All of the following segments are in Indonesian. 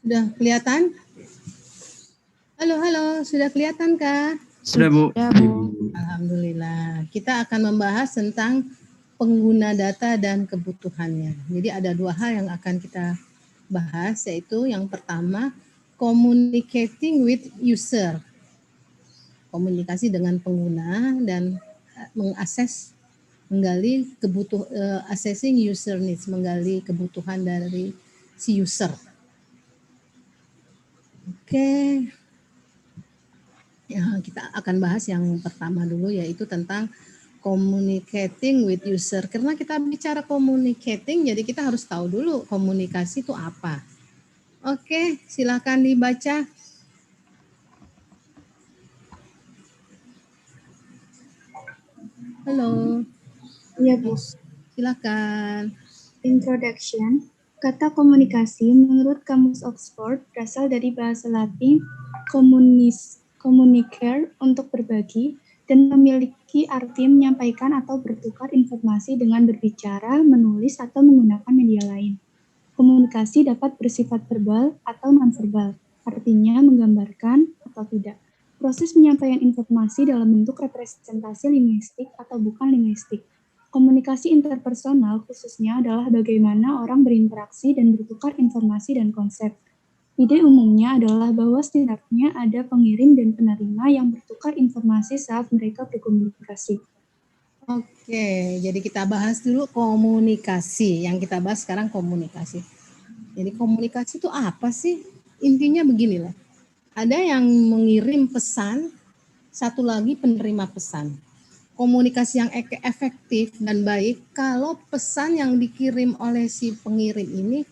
Sudah kelihatan? Halo, halo, sudah kelihatan kah? Sudah, Bu. Alhamdulillah. Kita akan membahas tentang pengguna data dan kebutuhannya. Jadi ada dua hal yang akan kita bahas, yaitu yang pertama, communicating with user. Komunikasi dengan pengguna dan menggali assessing user needs, menggali kebutuhan dari si user. Oke. Ya, kita akan bahas yang pertama dulu, yaitu tentang communicating with user. Karena kita bicara communicating, jadi kita harus tahu dulu komunikasi itu apa. Oke, silakan dibaca. Halo. Iya, Bu. Silakan. Introduction. Kata komunikasi menurut Kamus Oxford berasal dari bahasa Latin communicare untuk berbagi dan memiliki arti menyampaikan atau bertukar informasi dengan berbicara, menulis, atau menggunakan media lain. Komunikasi dapat bersifat verbal atau non-verbal, artinya menggambarkan atau tidak. Proses penyampaian informasi dalam bentuk representasi linguistik atau bukan linguistik. Komunikasi interpersonal khususnya adalah bagaimana orang berinteraksi dan bertukar informasi dan konsep. Ide umumnya adalah bahwa setidaknya ada pengirim dan penerima yang bertukar informasi saat mereka berkomunikasi. Oke, jadi kita bahas dulu komunikasi. Yang kita bahas sekarang komunikasi. Jadi komunikasi itu apa sih? Intinya beginilah. Ada yang mengirim pesan, satu lagi penerima pesan. Komunikasi yang efektif dan baik kalau pesan yang dikirim oleh si pengirim ini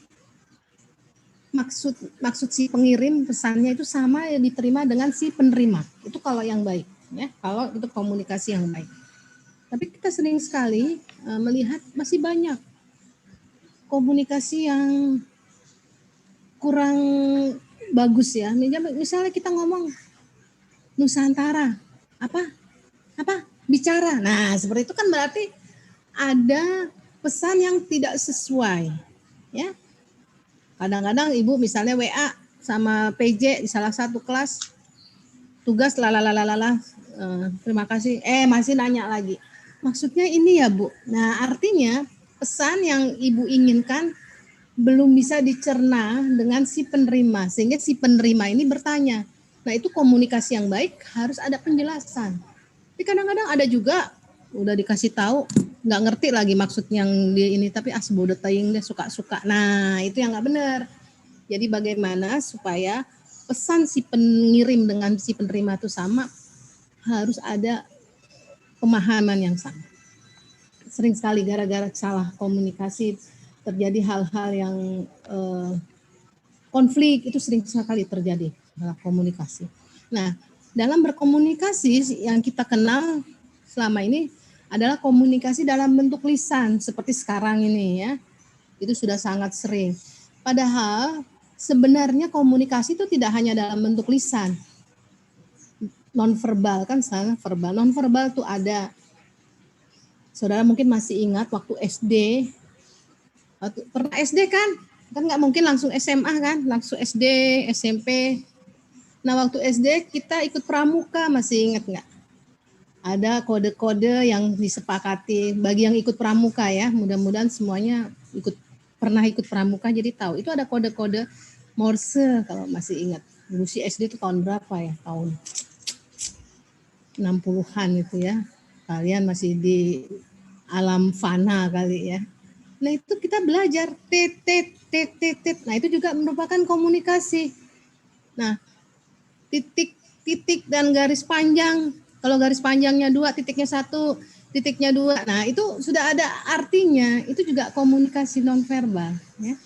maksud si pengirim pesannya itu sama yang diterima dengan si penerima. Itu kalau yang baik, ya. Kalau itu komunikasi yang baik. Tapi kita sering sekali melihat masih banyak komunikasi yang kurang bagus ya. Misalnya kita ngomong Nusantara, apa bicara. Nah, seperti itu kan berarti ada pesan yang tidak sesuai, ya. Kadang-kadang ibu misalnya WA sama PJ di salah satu kelas, tugas lalalalala, terima kasih, masih nanya lagi. Maksudnya ini ya Bu. Nah, artinya pesan yang ibu inginkan belum bisa dicerna dengan si penerima, sehingga si penerima ini bertanya. Nah, itu komunikasi yang baik harus ada penjelasan. Tapi kadang-kadang ada juga udah dikasih tahu nggak ngerti lagi maksud yang dia ini, tapi sebodoh taying deh, suka-suka. Nah, itu yang nggak benar. Jadi bagaimana supaya pesan si pengirim dengan si penerima itu sama, harus ada pemahaman yang sama. Sering sekali gara-gara salah komunikasi terjadi hal-hal yang konflik, itu sering sekali terjadi dalam komunikasi. Nah, dalam berkomunikasi yang kita kenal selama ini adalah komunikasi dalam bentuk lisan seperti sekarang ini ya. Itu sudah sangat sering. Padahal sebenarnya komunikasi itu tidak hanya dalam bentuk lisan. Non-verbal kan sana verbal. Non-verbal tuh ada. Saudara mungkin masih ingat waktu SD. Pernah SD kan? Kan nggak mungkin langsung SMA kan? Langsung SD, SMP. Nah waktu SD kita ikut pramuka, masih ingat nggak? Ada kode-kode yang disepakati bagi yang ikut pramuka ya. Mudah-mudahan semuanya pernah ikut pramuka jadi tahu. Itu ada kode-kode Morse kalau masih ingat. Dulu si SD itu tahun berapa ya? Tahun 60-an itu ya. Kalian masih di alam fana kali ya. Nah itu kita belajar titit. Nah itu juga merupakan komunikasi. Nah titik dan garis panjang. Kalau garis panjangnya 2, titiknya 1, titiknya 2. Nah itu sudah ada artinya. Itu juga komunikasi nonverbal. Ya.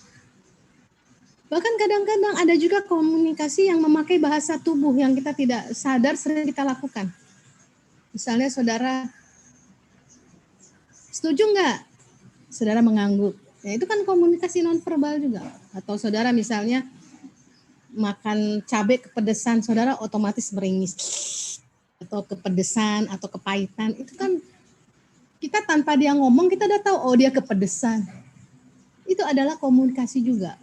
Bahkan kadang-kadang ada juga komunikasi yang memakai bahasa tubuh yang kita tidak sadar sering kita lakukan. Misalnya saudara setuju nggak? Saudara mengangguk. Ya, itu kan komunikasi nonverbal juga. Atau saudara misalnya makan cabai kepedesan, saudara otomatis meringis. Atau kepedesan atau kepahitan. Itu kan kita tanpa dia ngomong kita udah tahu, oh dia kepedesan. Itu adalah komunikasi juga.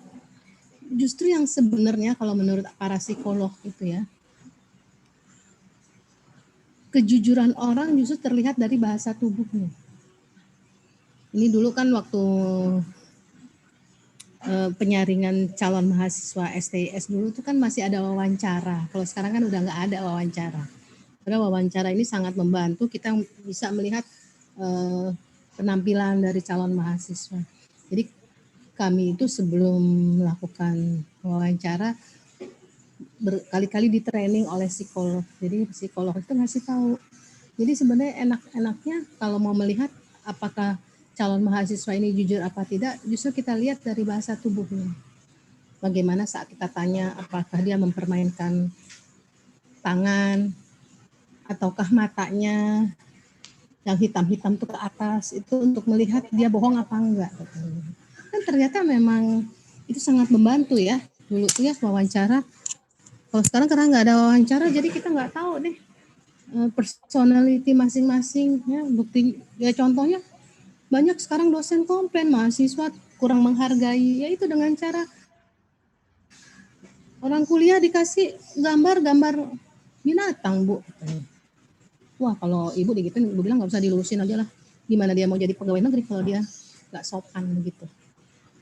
justru yang sebenarnya kalau menurut para psikolog itu ya, kejujuran orang justru terlihat dari bahasa tubuhnya. Ini dulu kan waktu penyaringan calon mahasiswa STIS dulu itu kan masih ada wawancara. Kalau sekarang kan udah nggak ada wawancara. Karena wawancara ini sangat membantu kita bisa melihat penampilan dari calon mahasiswa. Jadi kami itu sebelum melakukan wawancara berkali-kali di training oleh psikolog. Jadi psikolog itu ngasih tahu. Jadi sebenarnya enak-enaknya kalau mau melihat apakah calon mahasiswa ini jujur apa tidak, justru kita lihat dari bahasa tubuhnya. Bagaimana saat kita tanya apakah dia mempermainkan tangan ataukah matanya yang hitam-hitam itu ke atas itu untuk melihat dia bohong apa enggak. Kan ternyata memang itu sangat membantu ya dulu tuh ya wawancara. Kalau sekarang karena nggak ada wawancara jadi kita nggak tahu deh personality masing-masing ya. Bukti ya contohnya banyak sekarang dosen komplain mahasiswa kurang menghargai ya itu dengan cara orang kuliah dikasih gambar-gambar binatang bu. Wah kalau ibu digituin ibu bilang nggak usah dilulusin aja lah. Gimana dia mau jadi pegawai negeri kalau dia nggak sopan begitu.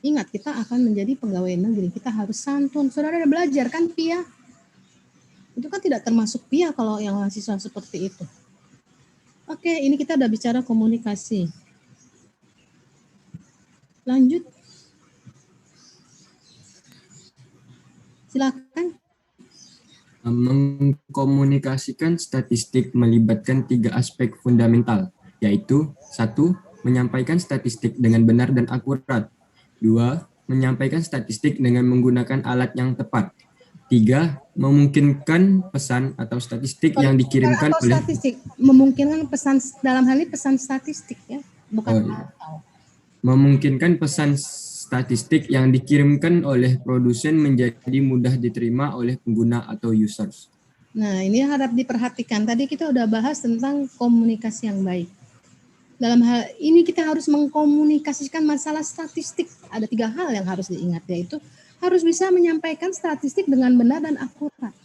Ingat kita akan menjadi pegawai negeri kita harus santun. Saudara ada belajar kan Pia? Itu kan tidak termasuk Pia kalau yang mahasiswa seperti itu. Oke ini kita udah bicara komunikasi. Lanjut. Silakan. Mengkomunikasikan statistik melibatkan 3 aspek fundamental, yaitu 1. Menyampaikan statistik dengan benar dan akurat. 2. Menyampaikan statistik dengan menggunakan alat yang tepat. 3. Memungkinkan pesan atau statistik yang dikirimkan Atau oleh statistik memungkinkan pesan dalam hal ini pesan statistik ya, bukan atau. memungkinkan pesan statistik yang dikirimkan oleh produsen menjadi mudah diterima oleh pengguna atau users. Nah, ini harap diperhatikan. Tadi kita udah bahas tentang komunikasi yang baik. Dalam hal ini kita harus mengkomunikasikan masalah statistik. Ada 3 hal yang harus diingat, yaitu harus bisa menyampaikan statistik dengan benar dan akurat.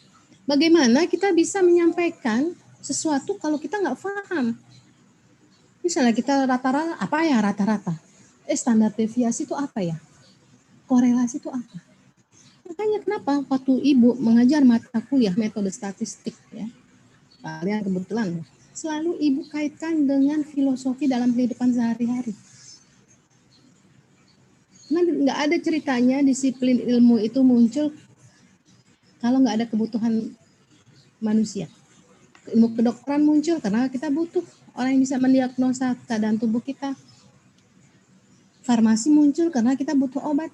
Bagaimana kita bisa menyampaikan sesuatu kalau kita nggak paham? Misalnya kita rata-rata, apa ya rata-rata? Standar deviasi itu apa ya? Korelasi itu apa? Makanya kenapa waktu ibu mengajar mata kuliah metode statistik ya, kalian kebetulan selalu ibu kaitkan dengan filosofi dalam kehidupan sehari-hari. Nah, nggak ada ceritanya disiplin ilmu itu muncul kalau nggak ada kebutuhan manusia. Ilmu kedokteran muncul karena kita butuh orang yang bisa mendiagnosa keadaan tubuh kita. Farmasi muncul karena kita butuh obat.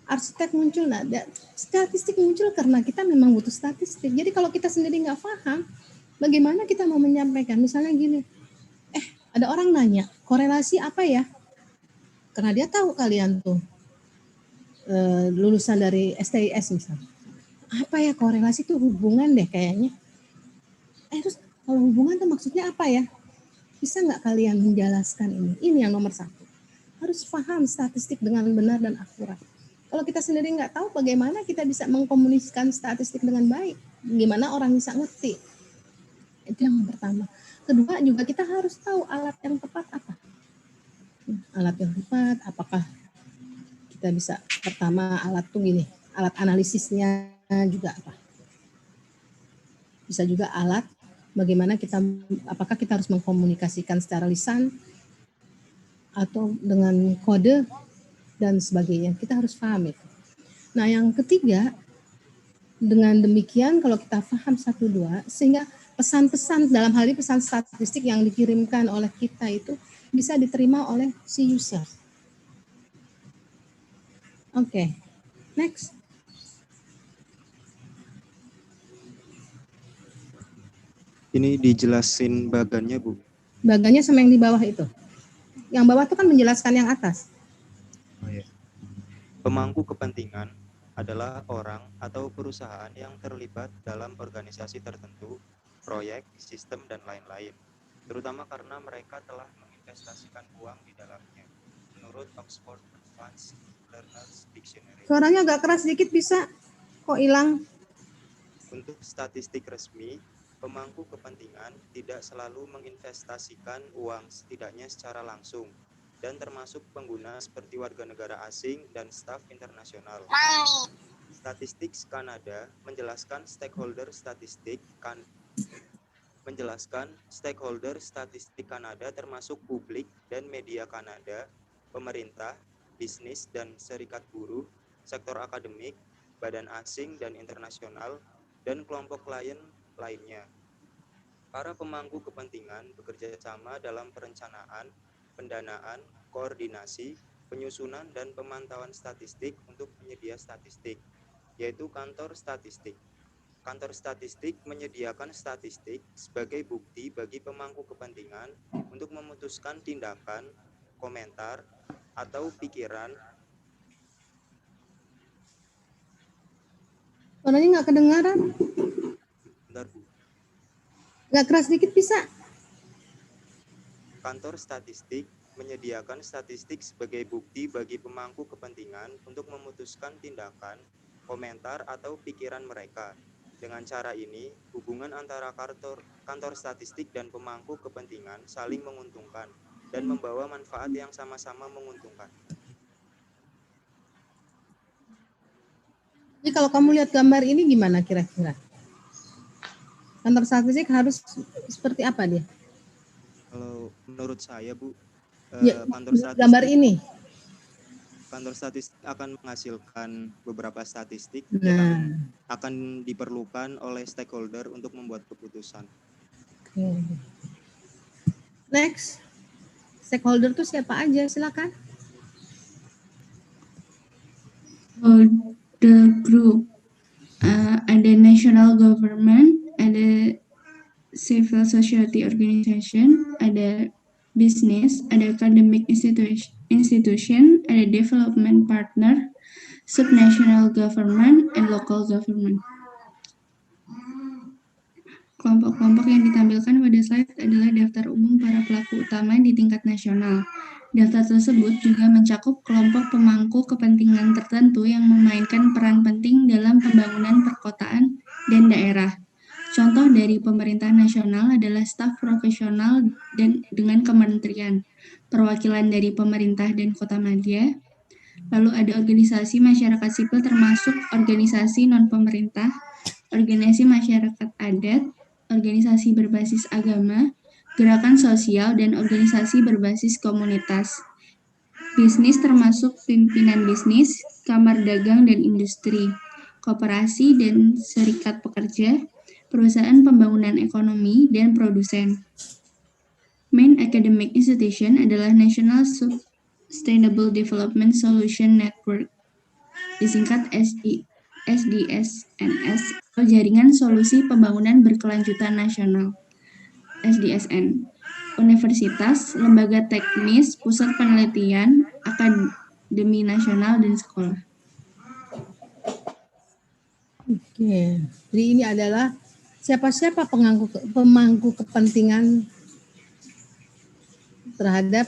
Arsitek muncul, nah statistik muncul karena kita memang butuh statistik. Jadi kalau kita sendiri nggak paham, bagaimana kita mau menyampaikan? Misalnya gini, ada orang nanya, korelasi apa ya? Karena dia tahu kalian tuh lulusan dari STIS misalnya. Apa ya korelasi itu hubungan deh kayaknya. Terus kalau hubungan tuh maksudnya apa ya? Bisa nggak kalian menjelaskan ini? Ini yang nomor 1. Harus paham statistik dengan benar dan akurat. Kalau kita sendiri nggak tahu bagaimana kita bisa mengkomunikasikan statistik dengan baik. Gimana orang bisa ngerti. Itu yang pertama. Kedua juga kita harus tahu alat yang tepat apa. Alat yang tepat, apakah kita bisa pertama alat tuh gini, alat analisisnya juga apa. Bisa juga alat bagaimana kita, apakah kita harus mengkomunikasikan secara lisan atau dengan kode dan sebagainya. Kita harus paham itu. Nah yang ketiga, dengan demikian kalau kita paham 1-2, sehingga pesan-pesan dalam hal ini pesan statistik yang dikirimkan oleh kita itu bisa diterima oleh si user. Oke, next. Ini dijelasin bagannya, Bu. Bagannya sama yang di bawah itu. Yang bawah itu kan menjelaskan yang atas. Oh, ya. Pemangku kepentingan adalah orang atau perusahaan yang terlibat dalam organisasi tertentu, proyek, sistem, dan lain-lain, terutama karena mereka telah menginvestasikan uang di dalamnya. menurut Oxford Advanced Learners Dictionary. Suaranya agak keras sedikit bisa? Kok hilang? Untuk statistik resmi, pemangku kepentingan tidak selalu menginvestasikan uang setidaknya secara langsung dan termasuk pengguna seperti warga negara asing dan staf internasional. Statistik Kanada menjelaskan stakeholder statistik Kanada termasuk publik dan media Kanada, pemerintah, bisnis dan serikat buruh, sektor akademik, badan asing dan internasional, dan kelompok klien lainnya. Para pemangku kepentingan bekerja sama dalam perencanaan, pendanaan, koordinasi, penyusunan, dan pemantauan statistik untuk penyedia statistik, yaitu kantor statistik. Kantor statistik menyediakan statistik sebagai bukti bagi pemangku kepentingan untuk memutuskan tindakan, komentar, atau pikiran. Suaranya nggak kedengaran. Bentar, Bu. Nggak keras sedikit bisa? Kantor statistik menyediakan statistik sebagai bukti bagi pemangku kepentingan untuk memutuskan tindakan, komentar, atau pikiran mereka. Dengan cara ini, hubungan antara kantor statistik dan pemangku kepentingan saling menguntungkan dan membawa manfaat yang sama-sama menguntungkan. Jadi kalau kamu lihat gambar ini gimana kira-kira? Kantor statistik harus seperti apa dia? Kalau menurut saya, Bu, Ya, kantor gambar ini. statistik akan menghasilkan beberapa statistik Nah, yang akan diperlukan oleh stakeholder untuk membuat keputusan. oke. Next, stakeholder itu siapa aja? Silakan. The group, ada national government, ada civil society organization, ada business, ada academic institution, ada development partner, subnational government, and local government. Kelompok-kelompok yang ditampilkan pada slide adalah daftar umum para pelaku utama di tingkat nasional. Daftar tersebut juga mencakup kelompok pemangku kepentingan tertentu yang memainkan peran penting dalam pembangunan perkotaan dan daerah. Contoh dari pemerintah nasional adalah staf profesional dan dengan kementerian, perwakilan dari pemerintah dan kota madya, lalu ada organisasi masyarakat sipil termasuk organisasi non-pemerintah, organisasi masyarakat adat, organisasi berbasis agama, gerakan sosial, dan organisasi berbasis komunitas. Bisnis termasuk pimpinan bisnis, kamar dagang dan industri, koperasi dan serikat pekerja, perusahaan pembangunan ekonomi, dan produsen. Main academic institution adalah National Sustainable Development Solution Network, disingkat SDSNS, atau Jaringan Solusi Pembangunan Berkelanjutan Nasional, SDSN. Universitas, lembaga teknis, pusat penelitian, akademi nasional, dan sekolah. Oke, jadi ini adalah siapa-siapa pemangku kepentingan terhadap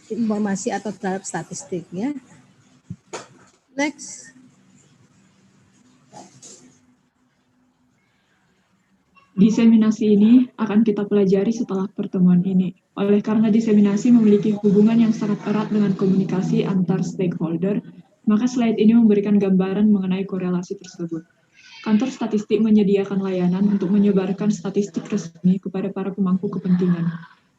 informasi atau terhadap statistik ya. Next. Diseminasi ini akan kita pelajari setelah pertemuan ini. Oleh karena diseminasi memiliki hubungan yang sangat erat dengan komunikasi antar stakeholder, maka slide ini memberikan gambaran mengenai korelasi tersebut. Kantor statistik menyediakan layanan untuk menyebarkan statistik resmi kepada para pemangku kepentingan.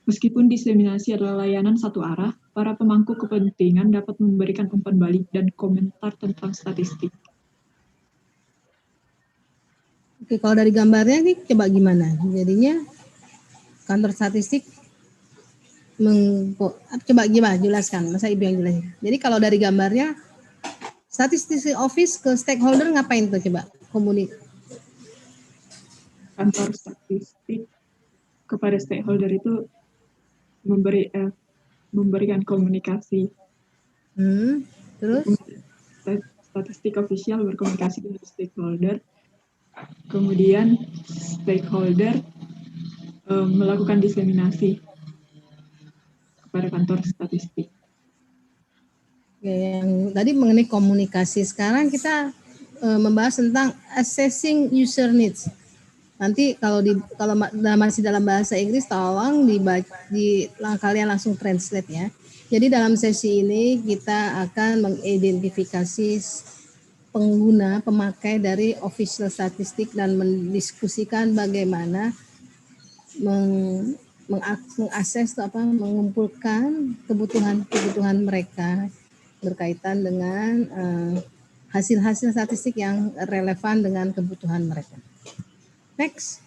Meskipun diseminasi adalah layanan satu arah, para pemangku kepentingan dapat memberikan umpan balik dan komentar tentang statistik. Oke, kalau dari gambarnya nih coba gimana? Jadinya kantor statistik coba gimana jelaskan, masa Ibu yang jelasin. Jadi kalau dari gambarnya statistik office ke stakeholder ngapain tuh coba? Kantor statistik kepada stakeholder itu memberikan komunikasi. Terus? Statistik ofisial berkomunikasi dengan stakeholder. Kemudian stakeholder melakukan diseminasi kepada kantor statistik. Yang tadi mengenai komunikasi, sekarang kita membahas tentang assessing user needs. Nanti kalau masih dalam bahasa Inggris, tolong kalian langsung translate ya. Jadi dalam sesi ini kita akan mengidentifikasi pengguna pemakai dari official statistik dan mendiskusikan bagaimana mengakses mengumpulkan kebutuhan mereka berkaitan dengan hasil-hasil statistik yang relevan dengan kebutuhan mereka. Next.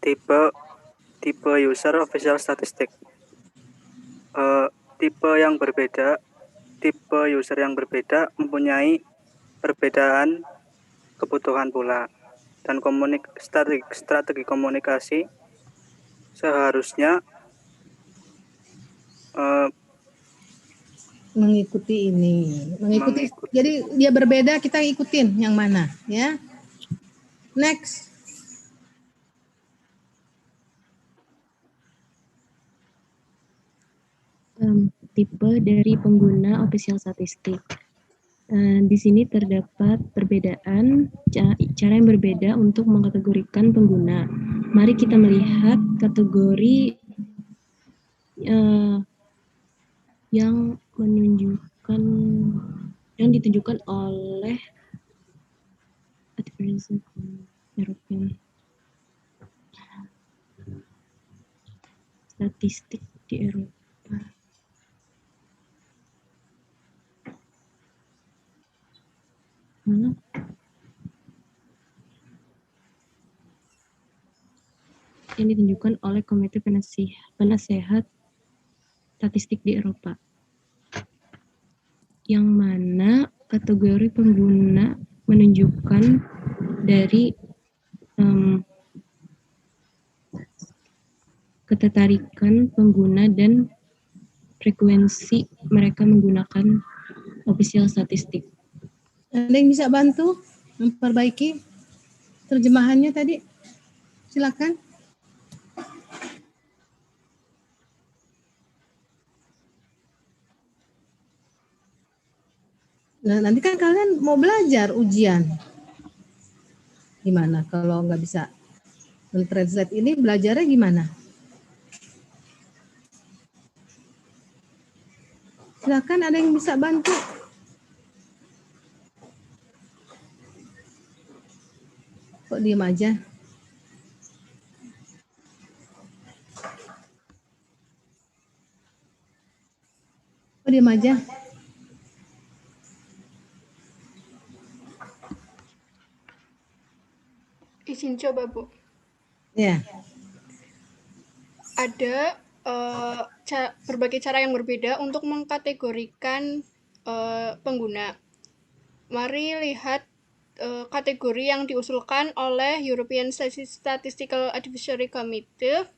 Tipe user official statistik. Tipe user yang berbeda mempunyai perbedaan kebutuhan pula, dan strategi komunikasi seharusnya mengikuti ini. Jadi dia berbeda, kita ikutin yang mana ya. Next. Tipe dari pengguna official statistik. Di sini terdapat perbedaan cara yang berbeda untuk mengkategorikan pengguna. Mari kita melihat kategori yang ditunjukkan oleh European statistik di Eropa. Mana? Yang ditunjukkan oleh Komite Penasehat Statistik di Eropa, yang mana kategori pengguna menunjukkan dari ketertarikan pengguna dan frekuensi mereka menggunakan official statistik. Ada yang bisa bantu memperbaiki terjemahannya tadi? Silakan. Nah, nanti kan kalian mau belajar ujian. Gimana kalau nggak bisa men-translate ini, belajarnya gimana? Silakan, ada yang bisa bantu. Kok diem aja? Kok diem aja? Izin coba, Bu. Ya. Ada berbagai cara yang berbeda untuk mengkategorikan pengguna. Mari lihat kategori yang diusulkan oleh European Statistical Advisory Committee.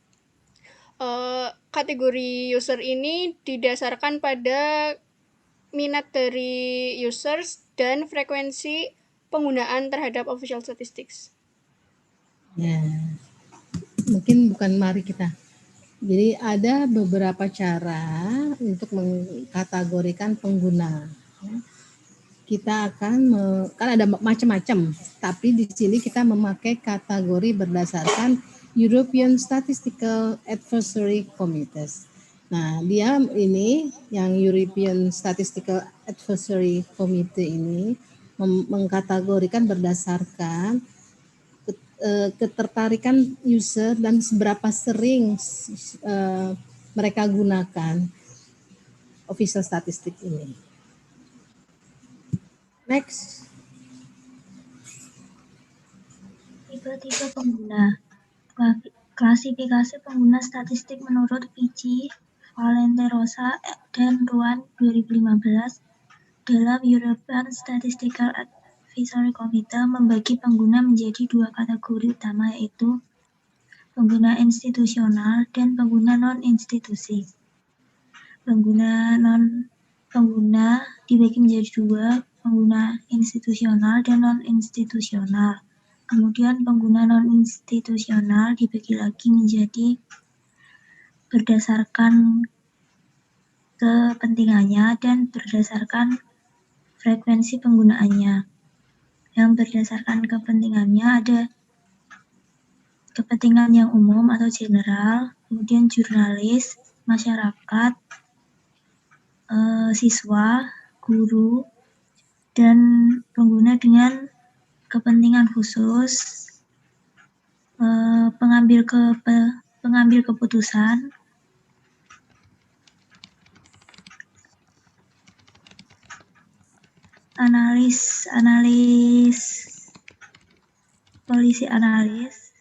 Kategori user ini didasarkan pada minat dari users dan frekuensi penggunaan terhadap official statistics. Ya, mungkin bukan mari kita. Jadi ada beberapa cara untuk mengkategorikan pengguna. Kita akan kan ada macam-macam, tapi di sini kita memakai kategori berdasarkan European Statistical Advisory Committees. Nah, dia ini yang European Statistical Advisory Committee ini mengkategorikan berdasarkan ketertarikan user dan seberapa sering mereka gunakan official statistik ini. Next. Tipe-tipe pengguna. Klasifikasi pengguna statistik menurut Vici, Valente Rosa, dan Ruan 2015 dalam European Statistical Advisory Committee membagi pengguna menjadi dua kategori utama, yaitu pengguna institusional dan pengguna non-institusi. Pengguna dibagi menjadi dua, pengguna institusional dan non-institusional. Kemudian pengguna non-institusional dibagi lagi menjadi berdasarkan kepentingannya dan berdasarkan frekuensi penggunaannya. Yang berdasarkan kepentingannya ada kepentingan yang umum atau general, kemudian jurnalis, masyarakat, siswa, guru, dan pengguna dengan kepentingan khusus, pengambil keputusan, analis, polisi analis,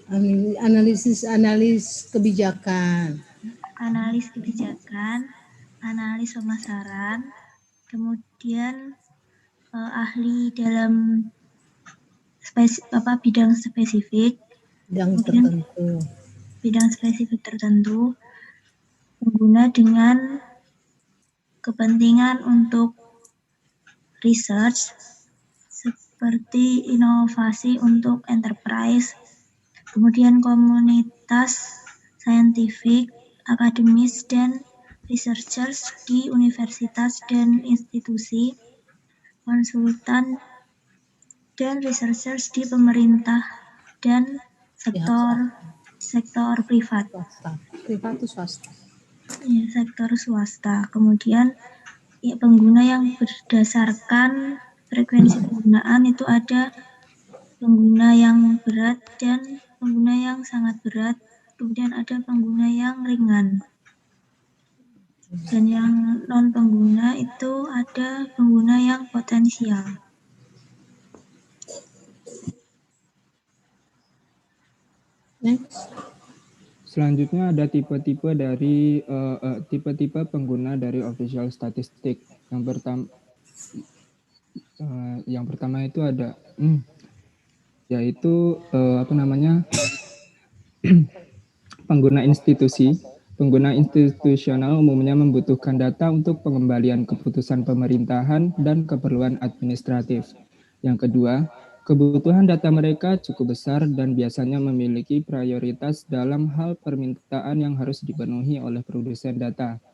Analisis kebijakan. analis kebijakan, analis pemasaran, kemudian ahli dalam bidang spesifik, bidang spesifik tertentu, pengguna dengan kepentingan untuk research seperti inovasi untuk enterprise, kemudian komunitas saintifik, akademis, dan researchers di universitas dan institusi, konsultan, dan researchers di pemerintah dan sektor privat. Privat itu swasta. Ya, sektor swasta. Kemudian ya, pengguna yang berdasarkan frekuensi penggunaan itu ada pengguna yang berat dan pengguna yang sangat berat. Kemudian ada pengguna yang ringan. Dan yang non pengguna itu ada pengguna yang potensial. Next. Selanjutnya ada tipe-tipe dari tipe-tipe pengguna dari official statistic. Yang pertama itu ada yaitu pengguna institusi. Pengguna institusional umumnya membutuhkan data untuk pengembalian keputusan pemerintahan dan keperluan administratif. Yang kedua, kebutuhan data mereka cukup besar dan biasanya memiliki prioritas dalam hal permintaan yang harus dipenuhi oleh produsen data.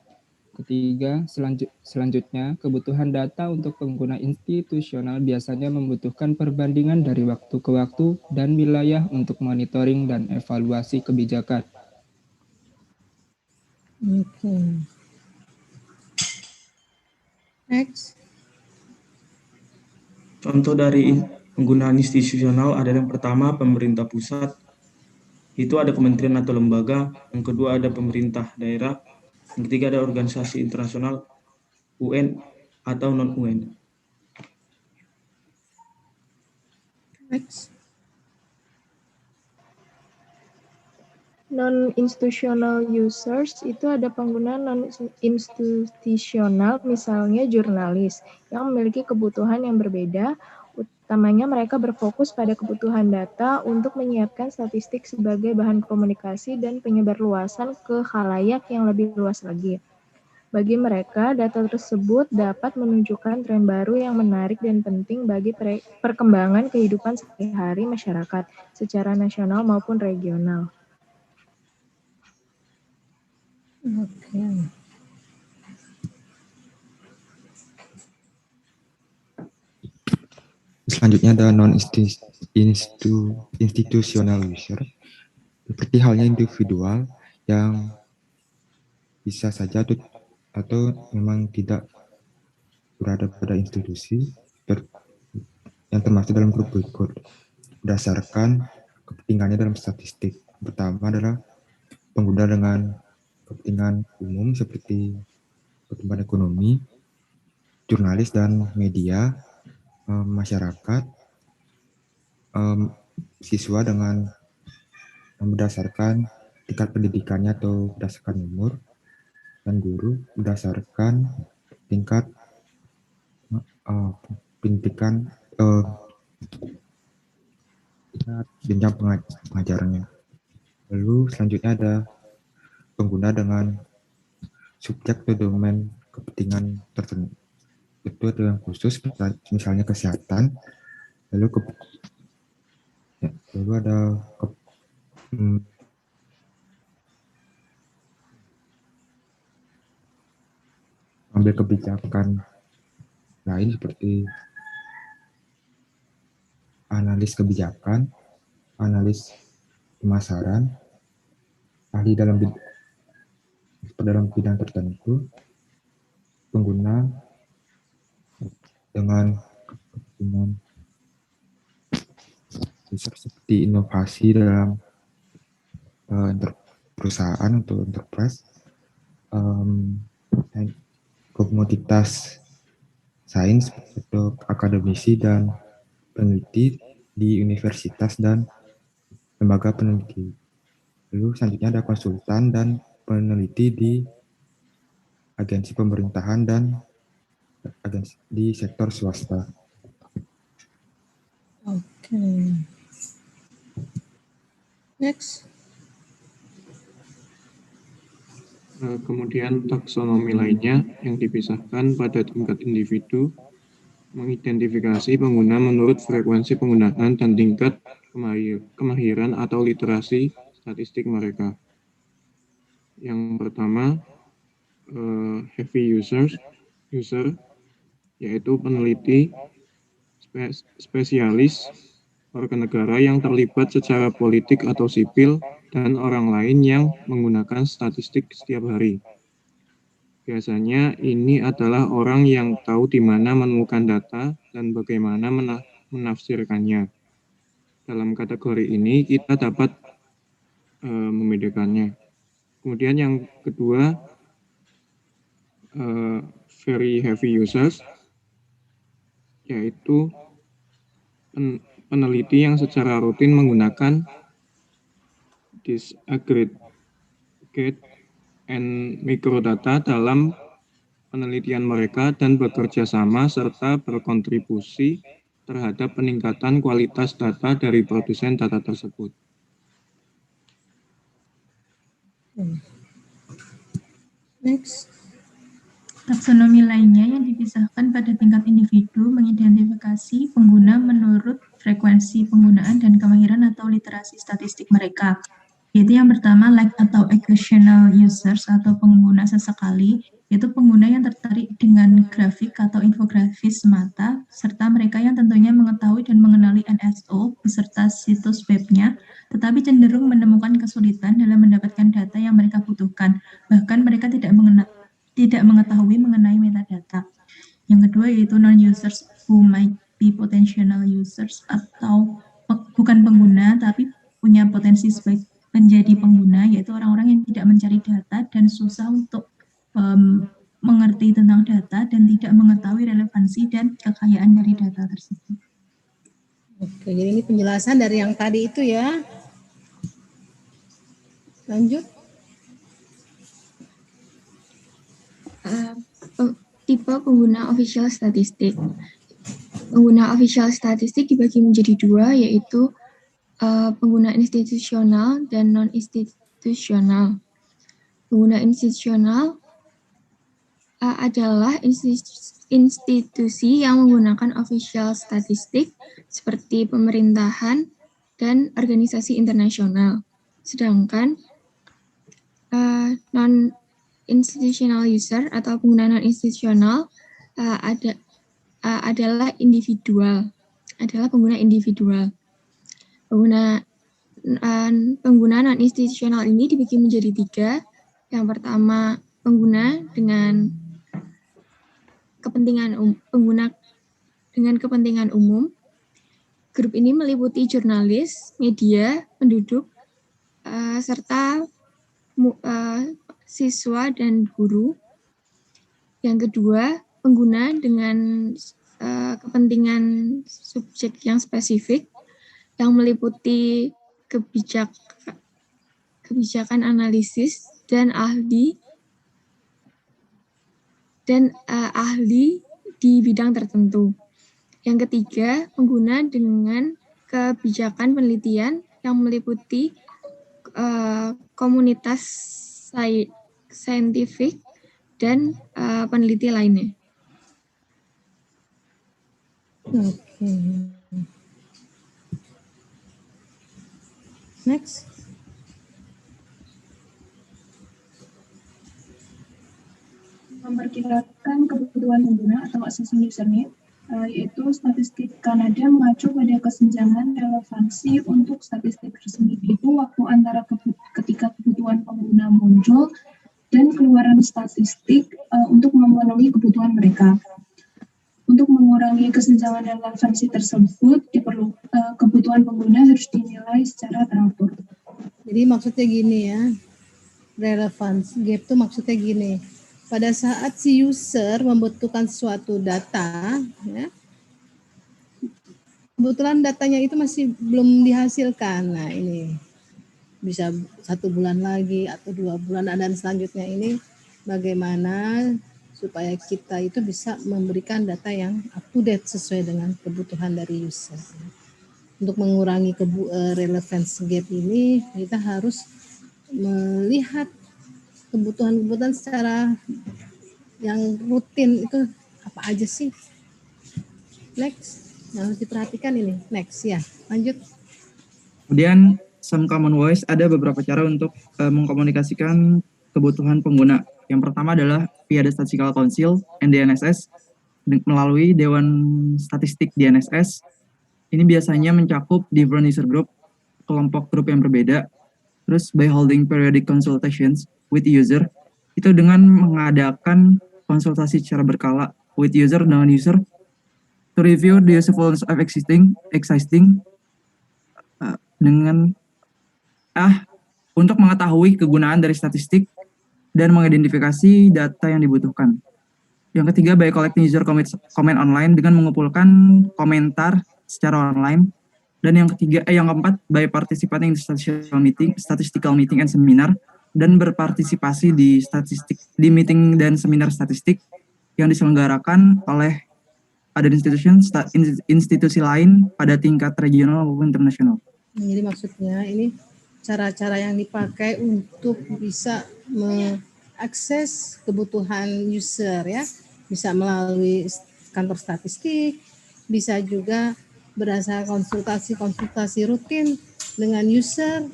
Ketiga, selanjutnya, kebutuhan data untuk pengguna institusional biasanya membutuhkan perbandingan dari waktu ke waktu dan wilayah untuk monitoring dan evaluasi kebijakan. Okay. Next. Contoh dari penggunaan institusional ada yang pertama pemerintah pusat, itu ada kementerian atau lembaga, yang kedua ada pemerintah daerah, yang ketiga ada organisasi internasional, UN atau non-UN. Next. Non-institutional users itu ada pengguna non-institusional, misalnya jurnalis, yang memiliki kebutuhan yang berbeda. Utamanya mereka berfokus pada kebutuhan data untuk menyiapkan statistik sebagai bahan komunikasi dan penyebarluasan ke khalayak yang lebih luas lagi. Bagi mereka, data tersebut dapat menunjukkan tren baru yang menarik dan penting bagi perkembangan kehidupan sehari-hari masyarakat secara nasional maupun regional. Okay. Selanjutnya ada non-institutional user, seperti halnya individual yang bisa saja atau memang tidak berada pada institusi yang termasuk dalam grup berikut berdasarkan kepentingannya dalam statistik. Pertama adalah pengguna dengan kepentingan umum seperti pertumbuhan ekonomi, jurnalis dan media, masyarakat, siswa dengan berdasarkan tingkat pendidikannya atau berdasarkan umur, dan guru berdasarkan tingkat pendidikan jenjang pengajarannya. Lalu selanjutnya ada pengguna dengan subjek atau domain kepentingan tertentu. Itu ada yang khusus, misalnya kesehatan. Lalu ada mengambil kebijakan lain seperti analis kebijakan, analis pemasaran, ahli dalam bidang tertentu, pengguna dengan kepentingan besar seperti inovasi dalam perusahaan atau enterprise, komoditas sains atau akademisi dan peneliti di universitas dan lembaga peneliti. Lalu selanjutnya ada konsultan dan peneliti di agensi pemerintahan dan agensi di sektor swasta. Oke. Next. Kemudian taksonomi lainnya yang dipisahkan pada tingkat individu, mengidentifikasi pengguna menurut frekuensi penggunaan dan tingkat kemahiran atau literasi statistik mereka. Yang pertama, heavy user, yaitu peneliti spesialis warga negara yang terlibat secara politik atau sipil dan orang lain yang menggunakan statistik setiap hari. Biasanya ini adalah orang yang tahu di mana menemukan data dan bagaimana menafsirkannya. Dalam kategori ini kita dapat membedakannya. Kemudian yang kedua, very heavy users, yaitu peneliti yang secara rutin menggunakan disaggregate and microdata dalam penelitian mereka dan bekerja sama serta berkontribusi terhadap peningkatan kualitas data dari produsen data tersebut. Next. Taksonomi lainnya yang dipisahkan pada tingkat individu mengidentifikasi pengguna menurut frekuensi penggunaan dan kemahiran atau literasi statistik mereka. Yaitu yang pertama, like atau occasional users atau pengguna sesekali, yaitu pengguna yang tertarik dengan grafik atau infografis semata, serta mereka yang tentunya mengetahui dan mengenali NSO beserta situs webnya, tetapi cenderung menemukan kesulitan dalam mendapatkan data yang mereka butuhkan, bahkan mereka tidak mengetahui mengenai metadata. Yang kedua yaitu non-users who might be potential users atau bukan pengguna tapi punya potensi sebagai menjadi pengguna, yaitu orang-orang yang tidak mencari data dan susah untuk mengerti tentang data dan tidak mengetahui relevansi dan kekayaan dari data tersebut. Oke, jadi ini penjelasan dari yang tadi itu ya. Lanjut. Tipe pengguna official statistik. Pengguna official statistik dibagi menjadi dua, yaitu pengguna institusional dan non-institusional. Pengguna institusional adalah institusi yang menggunakan official statistik seperti pemerintahan dan organisasi internasional. Sedangkan non-institutional user atau pengguna non-institusional adalah pengguna individual. Pengguna non-institusional ini dibagi menjadi tiga. Yang pertama, pengguna dengan kepentingan umum. Grup ini meliputi jurnalis, media, penduduk, serta siswa dan guru. Yang kedua, pengguna dengan kepentingan subjek yang spesifik, yang meliputi kebijakan analisis dan ahli di bidang tertentu. Yang ketiga, pengguna dengan kebijakan penelitian yang meliputi komunitas saintifik dan peneliti lainnya. Oke. Next. memperkirakan kebutuhan pengguna atau assessment user need, yaitu statistik Kanada mengacu pada kesenjangan relevansi untuk statistik resmi, itu waktu antara ketika kebutuhan pengguna muncul dan keluaran statistik untuk memenuhi kebutuhan mereka. Untuk mengurangi kesenjangan relevansi tersebut, kebutuhan pengguna harus dinilai secara teratur. Jadi maksudnya gini ya, relevance gap itu maksudnya gini. Pada saat si user membutuhkan suatu data, ya, kebetulan datanya itu masih belum dihasilkan. Nah ini bisa 1 bulan lagi atau 2 bulan, dan selanjutnya ini bagaimana supaya kita itu bisa memberikan data yang up to date sesuai dengan kebutuhan dari user. Untuk mengurangi relevance gap ini, kita harus melihat kebutuhan-kebutuhan secara yang rutin itu apa aja sih. Next, yang harus diperhatikan ini. Next ya, lanjut. Kemudian some common ways, ada beberapa cara untuk mengkomunikasikan kebutuhan pengguna. Yang pertama adalah via the Statistical Council and DNSS melalui Dewan Statistik DNSS. Ini biasanya mencakup different user group, kelompok grup yang berbeda. Terus by holding periodic consultations with user, itu dengan mengadakan konsultasi secara berkala with user dengan user to review the usefulness of existing dengan untuk mengetahui kegunaan dari statistik dan mengidentifikasi data yang dibutuhkan. Yang ketiga, by collecting user comment online dengan mengumpulkan komentar secara online. Dan yang keempat, by participating in statistical meeting and seminar, dan berpartisipasi di meeting dan seminar statistik yang diselenggarakan oleh ada institusi lain pada tingkat regional maupun internasional. Jadi maksudnya ini cara-cara yang dipakai untuk bisa mengakses kebutuhan user ya, bisa melalui kantor statistik, bisa juga berdasarkan konsultasi rutin dengan user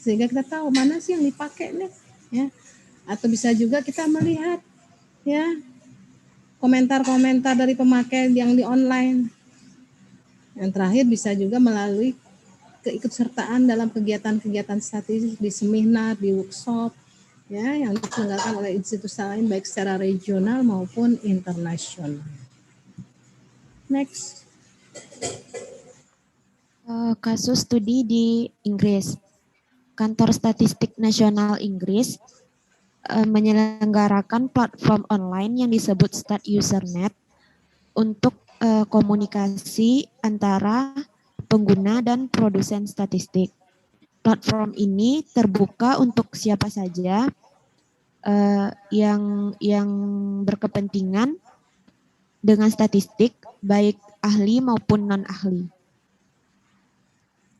sehingga kita tahu mana sih yang dipakai nih ya, atau bisa juga kita melihat ya komentar-komentar dari pemakai yang di online. Yang terakhir bisa juga melalui keikutsertaan dalam kegiatan-kegiatan statistik di seminar, di workshop ya yang diselenggarakan oleh institusi lain baik secara regional maupun internasional. Next. Kasus studi di Inggris. Kantor Statistik Nasional Inggris menyelenggarakan platform online yang disebut StatUserNet untuk komunikasi antara pengguna dan produsen statistik. Platform ini terbuka untuk siapa saja yang berkepentingan dengan statistik, baik ahli maupun non-ahli.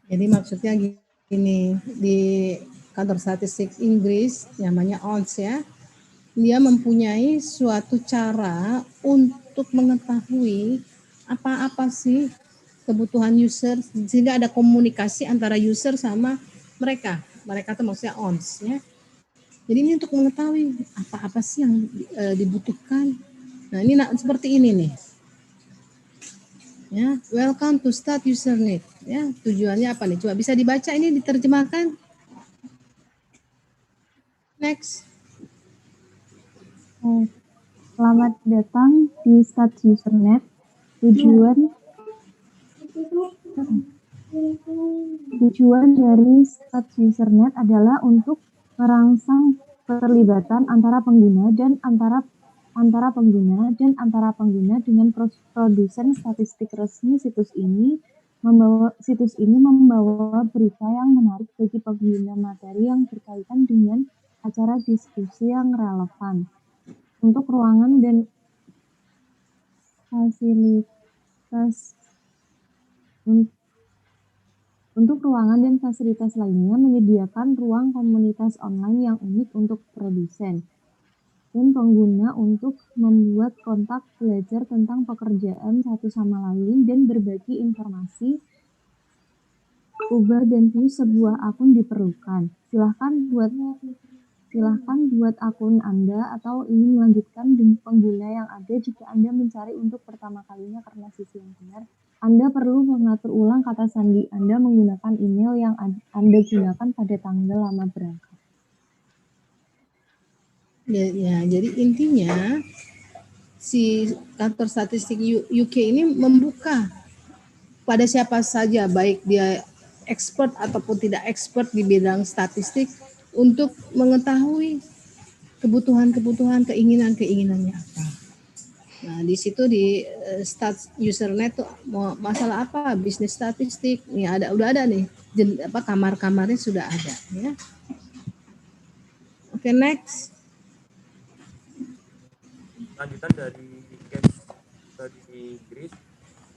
Jadi maksudnya gini, di kantor statistik Inggris namanya ONS ya, dia mempunyai suatu cara untuk mengetahui apa-apa sih kebutuhan user sehingga ada komunikasi antara user sama mereka. Mereka itu maksudnya ONS ya. Jadi ini untuk mengetahui apa-apa sih yang dibutuhkan. Nah ini seperti ini nih. Ya, welcome to StatUserNet. Ya, tujuannya apa nih? Coba bisa dibaca ini diterjemahkan. Next. Selamat datang di StatUserNet. Tujuan dari StatUserNet adalah untuk merangsang keterlibatan antara pengguna dan antara pengguna dengan produsen statistik resmi. Situs ini membawa berita yang menarik bagi pengguna, materi yang berkaitan dengan acara diskusi yang relevan. Untuk ruangan dan fasilitas lainnya, menyediakan ruang komunitas online yang unik untuk produsen dan pengguna untuk membuat kontak, belajar tentang pekerjaan satu sama lain, dan berbagi informasi. Ubah dan view sebuah akun diperlukan. Silahkan Silahkan buat akun Anda atau ingin melanjutkan dengan pengguna yang ada. Jika Anda mencari untuk pertama kalinya karena sisi yang benar, Anda perlu mengatur ulang kata sandi Anda menggunakan email yang Anda gunakan pada tanggal lama berangkat. Ya, jadi intinya si kantor statistik UK ini membuka pada siapa saja, baik dia expert ataupun tidak expert di bidang statistik, untuk mengetahui kebutuhan-kebutuhan, keinginan-keinginannya apa. Nah, di situ di Stats Usernet tuh masalah apa? Bisnis statistik. Nih udah ada nih. Kamar-kamarnya sudah ada ya. Oke, next. Lanjutan dari case study di Inggris.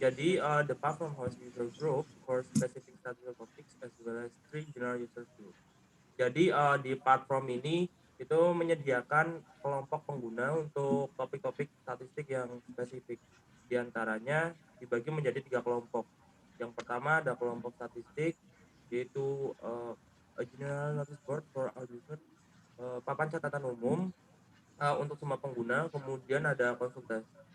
Jadi, the platform hosts user group for specific statistical topics as well as 3 general user group. Jadi, di platform ini itu menyediakan kelompok pengguna untuk topik-topik statistik yang spesifik. Di antaranya dibagi menjadi 3 kelompok. Yang pertama ada kelompok statistik, yaitu a general notice board for all users, papan catatan umum untuk semua pengguna. Kemudian ada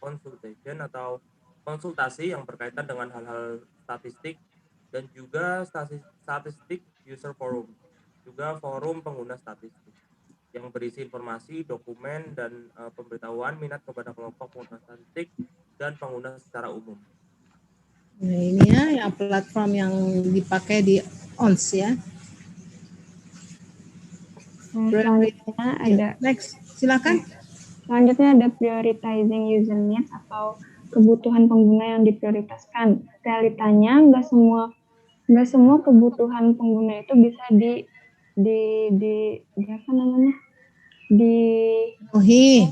consultation atau konsultasi yang berkaitan dengan hal-hal statistik, dan juga statistik user forum, juga forum pengguna statistik yang berisi informasi, dokumen, dan pemberitahuan minat kepada kelompok pengguna statistik dan pengguna secara umum. Nah, ini ya platform yang dipakai di ONS ya. Selanjutnya ada next, silakan. Selanjutnya ada prioritizing user needs atau kebutuhan pengguna yang diprioritaskan. Realitanya nggak semua kebutuhan pengguna itu bisa apa namanya? Dipenuhi.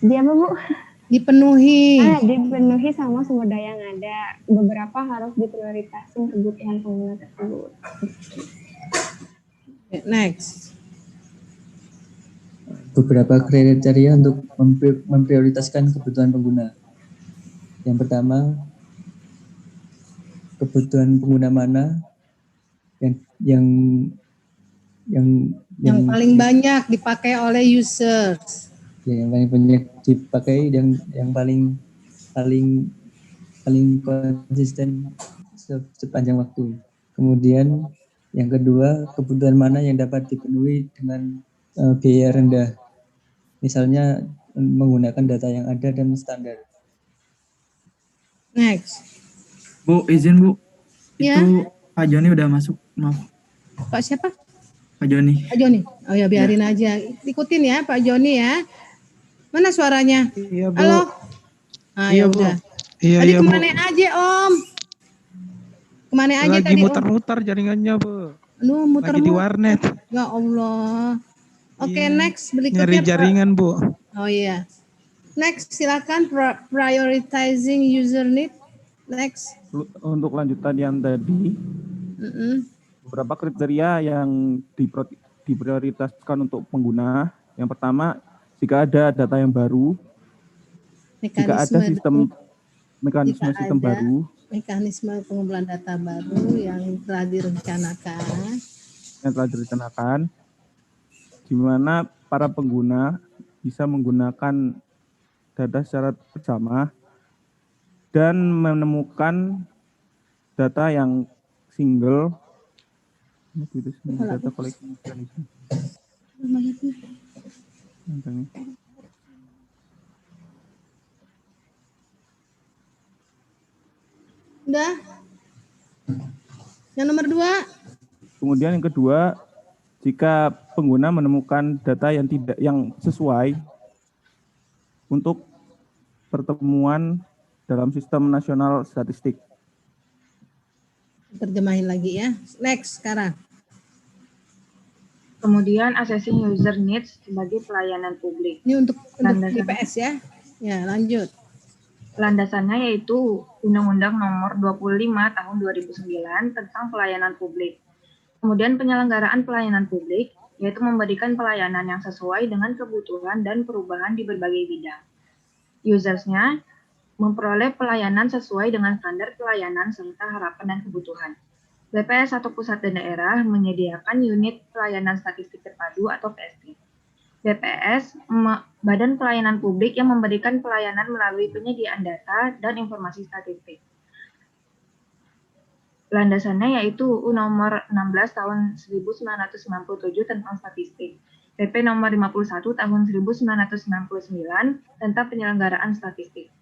Di apa, Bu? Dipenuhi. Dipenuhi sama sumber daya yang ada. Beberapa harus diprioritasin kebutuhan pengguna tersebut. Next. Beberapa kriteria untuk memprioritaskan kebutuhan pengguna. Yang pertama, kebutuhan pengguna mana yang paling banyak dipakai oleh users. Ya, yang paling banyak dipakai dan yang paling konsisten sepanjang waktu. Kemudian yang kedua, kebutuhan mana yang dapat dipenuhi dengan biaya rendah. Misalnya menggunakan data yang ada dan standar. Next. Bu, izin Bu. Ya. Itu Pak Joni udah masuk, maaf. Pak siapa? Pak Joni. Pak Joni. Oh ya, biarin aja. Ikutin ya Pak Joni ya. Mana suaranya? Iya, Bu. Halo? Iya, Bu. Udah. Iya, tadi iya, kemana Bu. aja, Om? Kemana aja Lagi tadi, muter-muter jaringannya, Bu. Aduh, muter-muter. Lagi di warnet. Ya Allah. Oke, Iya. next. Berikutnya. Nyari jaringan, Bu. Oh iya. Next, silakan prioritizing user need. Next. Untuk lanjutan yang tadi, beberapa kriteria yang diprioritaskan untuk pengguna. Yang pertama, jika ada data yang baru, jika ada mekanisme sistem baru, mekanisme pengumpulan data baru yang telah direncanakan, di mana para pengguna bisa menggunakan data secara bersama dan menemukan data yang single, data koleksi mekanisme. Udah. Yang nomor 2. Kemudian yang kedua, jika pengguna menemukan data yang sesuai untuk pertemuan dalam sistem nasional statistik. Terjemahin lagi ya. Next sekarang. Kemudian assessing user needs sebagai pelayanan publik. Ini untuk IPS ya. Ya, lanjut. Landasannya yaitu Undang-Undang Nomor 25 Tahun 2009 tentang pelayanan publik. Kemudian penyelenggaraan pelayanan publik yaitu memberikan pelayanan yang sesuai dengan kebutuhan dan perubahan di berbagai bidang. Usersnya memperoleh pelayanan sesuai dengan standar pelayanan serta harapan dan kebutuhan. BPS atau pusat dan daerah menyediakan unit pelayanan statistik terpadu atau PST. BPS, Badan Pelayanan Publik yang memberikan pelayanan melalui penyediaan data dan informasi statistik. Landasannya yaitu UU nomor 16 tahun 1997 tentang statistik, PP nomor 51 tahun 1999 tentang penyelenggaraan statistik.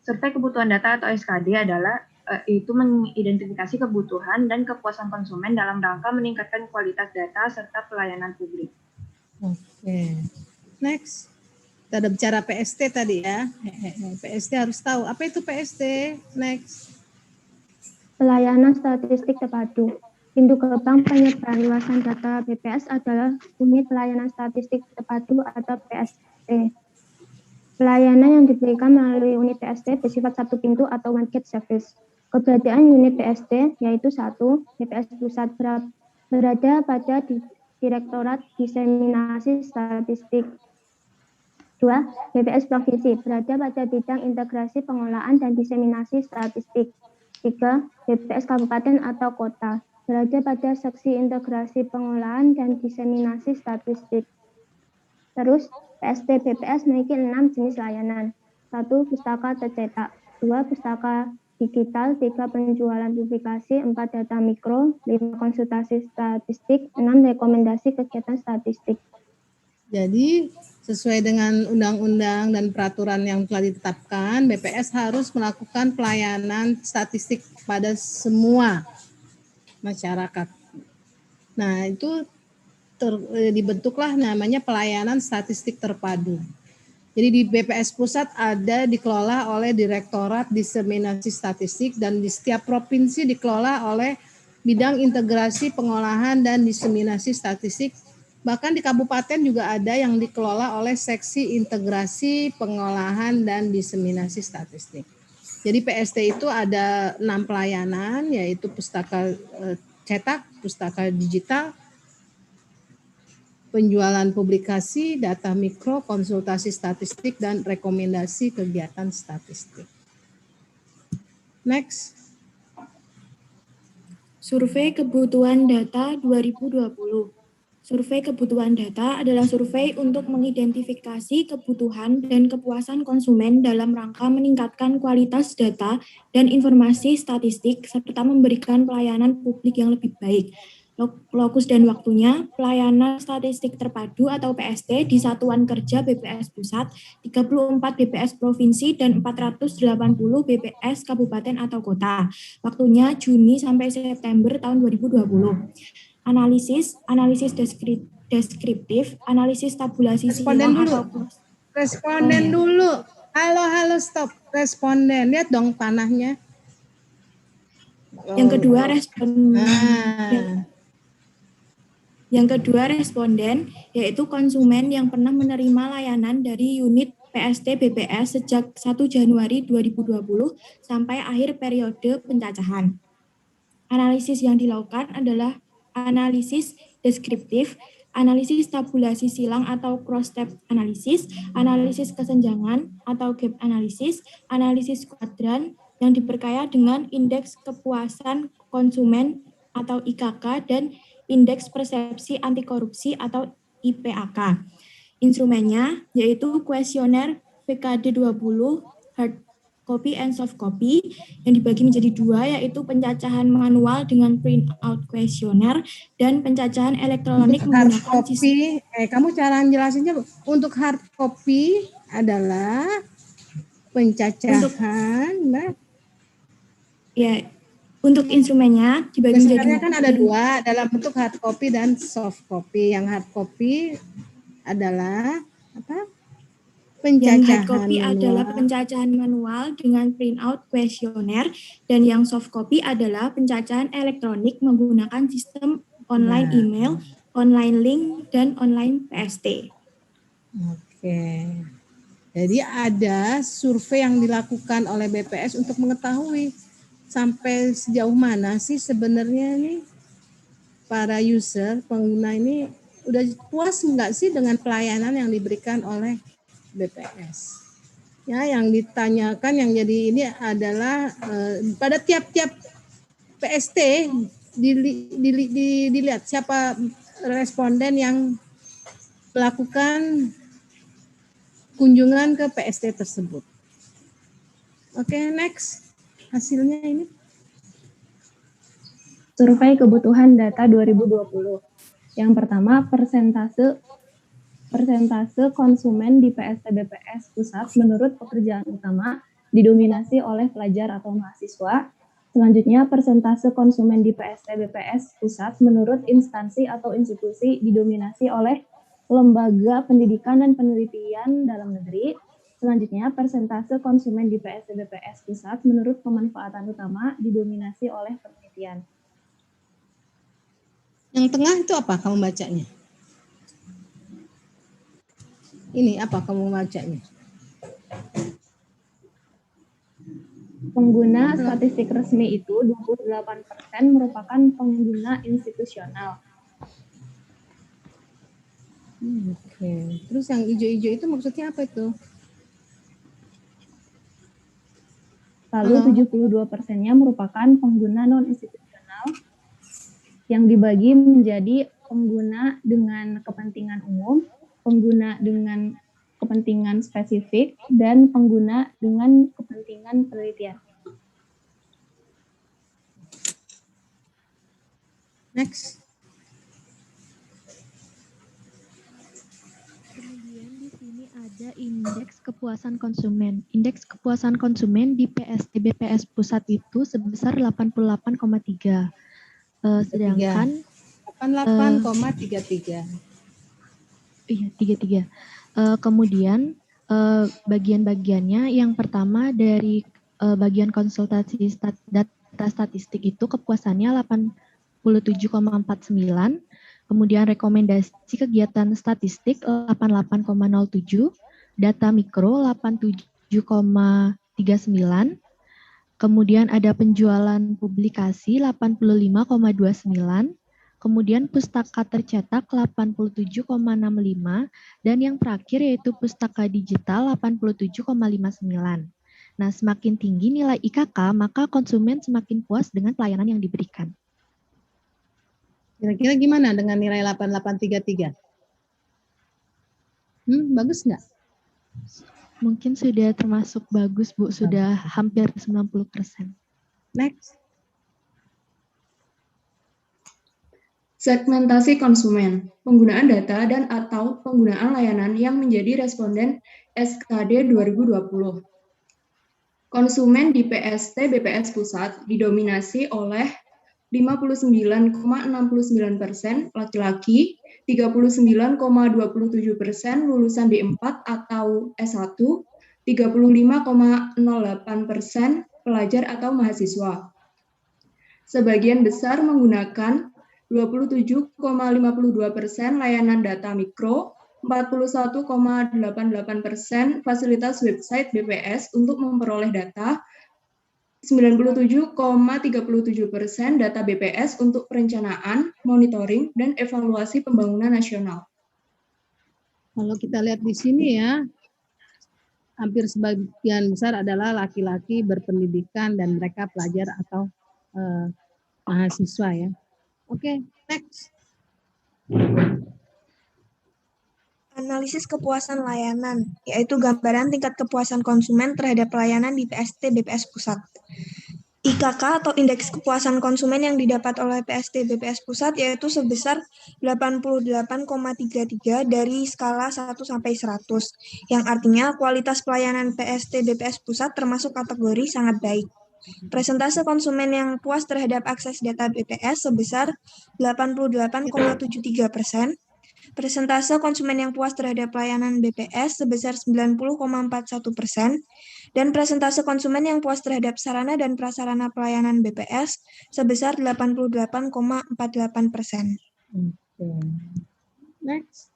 Survei kebutuhan data atau SKD adalah itu mengidentifikasi kebutuhan dan kepuasan konsumen dalam rangka meningkatkan kualitas data serta pelayanan publik. Oke. Next. Kita ada bicara PST tadi ya. PST harus tahu. Apa itu PST? Next. Pelayanan statistik terpadu. Pintu gerbang penyebaran luasan data BPS adalah Unit Pelayanan Statistik Terpadu atau PST. Pelayanan yang diberikan melalui unit PST bersifat satu pintu atau one gate service. Keberadaan unit PST yaitu 1. BPS Pusat berada pada Direktorat Diseminasi Statistik. 2. BPS Provinsi berada pada bidang integrasi pengolahan dan diseminasi statistik. 3. BPS Kabupaten atau Kota berada pada seksi integrasi pengolahan dan diseminasi statistik. Terus, PST BPS memiliki 6 jenis layanan. 1. Pustaka tercetak. 2. Pustaka digital. 3. Penjualan publikasi. 4. Data mikro. 5. Konsultasi statistik. 6. Rekomendasi kegiatan statistik. Jadi, sesuai dengan undang-undang dan peraturan yang telah ditetapkan, BPS harus melakukan pelayanan statistik pada semua masyarakat. Nah, itu dibentuklah namanya pelayanan statistik terpadu. Jadi di BPS Pusat dikelola oleh Direktorat Diseminasi Statistik dan di setiap provinsi dikelola oleh bidang integrasi pengolahan dan diseminasi statistik. Bahkan di kabupaten juga ada yang dikelola oleh seksi integrasi pengolahan dan diseminasi statistik. Jadi PST itu ada 6 pelayanan, yaitu pustaka cetak, pustaka digital, penjualan publikasi, data mikro, konsultasi statistik, dan rekomendasi kegiatan statistik. Next. Survei kebutuhan data 2020. Survei kebutuhan data adalah survei untuk mengidentifikasi kebutuhan dan kepuasan konsumen dalam rangka meningkatkan kualitas data dan informasi statistik serta memberikan pelayanan publik yang lebih baik. Lokus dan waktunya, pelayanan statistik terpadu atau PST di Satuan Kerja BPS Pusat, 34 BPS Provinsi, dan 480 BPS Kabupaten atau Kota. Waktunya Juni sampai September tahun 2020. Analisis deskriptif, analisis tabulasi silang atau Responden dulu. Halo, stop. Responden, lihat dong panahnya. Yang kedua Yang kedua responden, yaitu konsumen yang pernah menerima layanan dari unit PST BPS sejak 1 Januari 2020 sampai akhir periode pencacahan. Analisis yang dilakukan adalah analisis deskriptif, analisis tabulasi silang atau cross-tab analisis, analisis kesenjangan atau gap analisis kuadran yang diperkaya dengan indeks kepuasan konsumen atau IKK dan indeks persepsi anti korupsi atau IPAK. Instrumennya yaitu kuesioner VKD 20 hard copy and soft copy yang dibagi menjadi 2, yaitu pencacahan manual dengan print out kuesioner dan pencacahan elektronik menggunakan sistem. Kamu cara jelasinnya untuk hard copy adalah pencacahan, untuk instrumennya dibagi menjadi kan ada 2 dalam bentuk hard copy dan soft copy. Yang hard copy adalah apa? Yang hard copy adalah pencacahan manual dengan print out kuesioner dan yang soft copy adalah pencacahan elektronik menggunakan sistem online email, online link, dan online PST. Oke. Jadi ada survei yang dilakukan oleh BPS untuk mengetahui sampai sejauh mana sih sebenarnya nih para user, pengguna ini udah puas enggak sih dengan pelayanan yang diberikan oleh BPS. Ya, yang ditanyakan yang jadi ini adalah pada tiap-tiap PST dilihat siapa responden yang melakukan kunjungan ke PST tersebut. Oke, next. Hasilnya ini. Survei kebutuhan data 2020. Yang pertama, persentase konsumen di PST BPS Pusat menurut pekerjaan utama didominasi oleh pelajar atau mahasiswa. Selanjutnya, persentase konsumen di PST BPS Pusat menurut instansi atau institusi didominasi oleh lembaga pendidikan dan penelitian dalam negeri. Selanjutnya, persentase konsumen di PST BPS Pusat menurut pemanfaatan utama didominasi oleh penelitian. Yang tengah itu apa kamu bacanya? Ini apa kamu bacanya? Pengguna statistik resmi itu 28% merupakan pengguna institusional. Oke. Terus yang hijau-hijau itu maksudnya apa itu? Lalu 72%-nya merupakan pengguna non-institusional yang dibagi menjadi pengguna dengan kepentingan umum, pengguna dengan kepentingan spesifik, dan pengguna dengan kepentingan penelitian. Next. Kemudian di sini ada indeks kepuasan konsumen. Indeks kepuasan konsumen di PST BPS Pusat itu sebesar 88,3. Sedangkan 88,33. Iya, 33. Kemudian bagian-bagiannya yang pertama dari bagian konsultasi data statistik itu kepuasannya 87,49. Kemudian rekomendasi kegiatan statistik 88,07, data mikro 87,39. Kemudian ada penjualan publikasi 85,29, kemudian pustaka tercetak 87,65, dan yang terakhir yaitu pustaka digital 87,59. Nah, semakin tinggi nilai IKK, maka konsumen semakin puas dengan pelayanan yang diberikan. Kira-kira gimana dengan nilai 8833? Bagus nggak? Mungkin sudah termasuk bagus, Bu. Sudah hampir 90%. Next. Segmentasi konsumen, penggunaan data dan atau penggunaan layanan yang menjadi responden SKD 2020. Konsumen di PST BPS Pusat didominasi oleh 59,69% laki-laki, 39,27% lulusan D4 atau S1, 35,08% pelajar atau mahasiswa. Sebagian besar menggunakan 27,52% layanan data mikro, 41,88% fasilitas website BPS untuk memperoleh data, 97,37% data BPS untuk perencanaan, monitoring, dan evaluasi pembangunan nasional. Kalau kita lihat di sini ya, hampir sebagian besar adalah laki-laki berpendidikan dan mereka pelajar atau mahasiswa ya. Oke, next. Analisis kepuasan layanan, yaitu gambaran tingkat kepuasan konsumen terhadap pelayanan di PST BPS Pusat. IKK atau Indeks Kepuasan Konsumen yang didapat oleh PST BPS Pusat yaitu sebesar 88,33 dari skala 1 sampai 100, yang artinya kualitas pelayanan PST BPS Pusat termasuk kategori sangat baik. Presentase konsumen yang puas terhadap akses data BPS sebesar 88,73%. Presentase konsumen yang puas terhadap pelayanan BPS sebesar 90,41%, dan presentase konsumen yang puas terhadap sarana dan prasarana pelayanan BPS sebesar 88,48%. Next.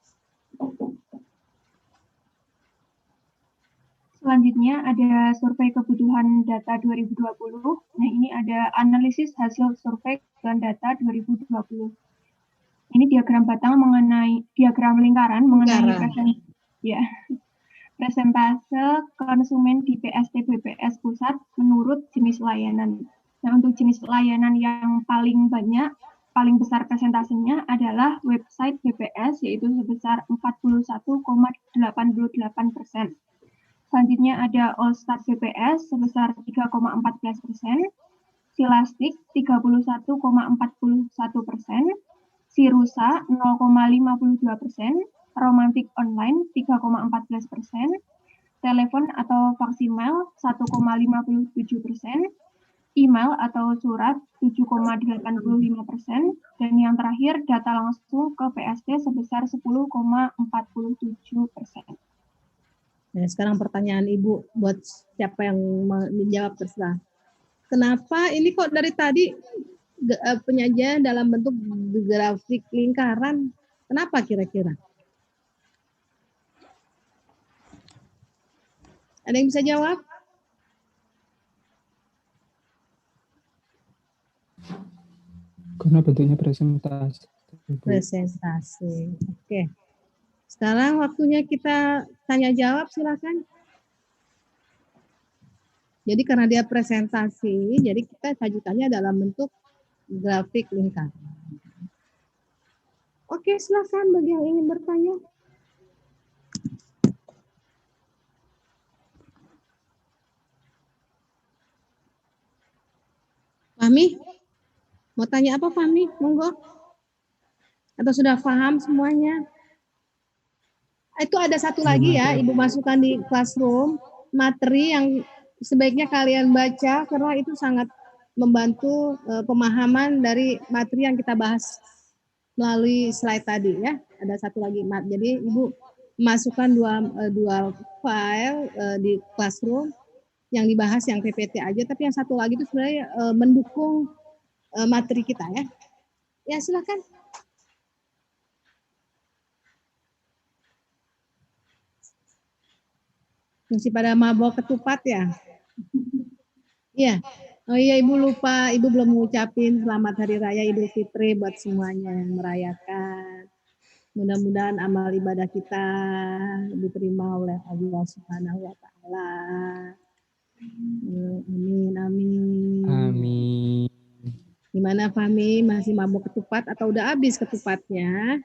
Selanjutnya ada survei kebutuhan data 2020. Nah, ini ada analisis hasil survei kebutuhan data 2020. Ini diagram batang mengenai diagram lingkaran mengenai presentase konsumen di PST BPS Pusat menurut jenis layanan. Nah, untuk jenis layanan yang paling banyak paling besar persentasenya adalah website BPS, yaitu sebesar 41,88%. Selanjutnya ada Allstat BPS sebesar 3,14%, Silastik 31,41%, Sirusa 0,52%, Romantik Online 3,14%, telepon atau faksimail 1,57%, email atau surat 7,85%, dan yang terakhir data langsung ke PST sebesar 10,47%. Nah, sekarang pertanyaan Ibu buat siapa yang menjawab terserah. Kenapa ini kok dari tadi penyajian dalam bentuk grafik lingkaran? Kenapa kira-kira? Ada yang bisa jawab? Karena bentuknya presentasi. Presentasi. Oke. Sekarang waktunya kita tanya jawab, silakan. Jadi karena dia presentasi, jadi kita sajikannya dalam bentuk grafik lingkaran. Oke, silakan bagi yang ingin bertanya. Fahmi? Mau tanya apa Fahmi? Monggo. Atau sudah paham semuanya? Itu ada satu lagi ya, Ibu masukkan di classroom, materi yang sebaiknya kalian baca karena itu sangat membantu pemahaman dari materi yang kita bahas melalui slide tadi ya. Ada satu lagi, jadi Ibu masukkan dua file di classroom yang dibahas yang PPT aja, tapi yang satu lagi itu sebenarnya mendukung materi kita ya. Ya silakan. Masih pada mabok ketupat ya? Iya. Oh iya, Ibu lupa, Ibu belum mengucapin selamat Hari Raya Idul Fitri buat semuanya yang merayakan. Mudah-mudahan amal ibadah kita diterima oleh Allah Subhanahu wa taala. Amin, amin. Amin. Gimana Fahmi, masih mabok ketupat atau udah habis ketupatnya?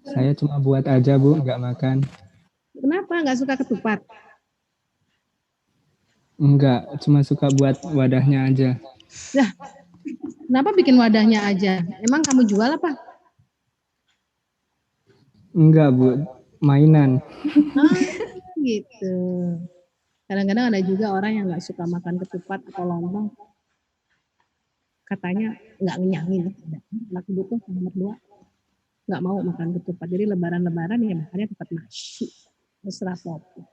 Saya cuma buat aja, Bu, nggak makan. Kenapa nggak suka ketupat? Enggak, cuma suka buat wadahnya aja. Nah, kenapa bikin wadahnya aja? Emang kamu jual apa? Enggak, Bu, mainan. Gitu. Kadang-kadang ada juga orang yang nggak suka makan ketupat atau lontong. Katanya nggak ngenyangin. Anak ibu tuh nomor 2 nggak mau makan ketupat. Jadi lebaran-lebaran ya makannya tempat nasi. Terserah Popi.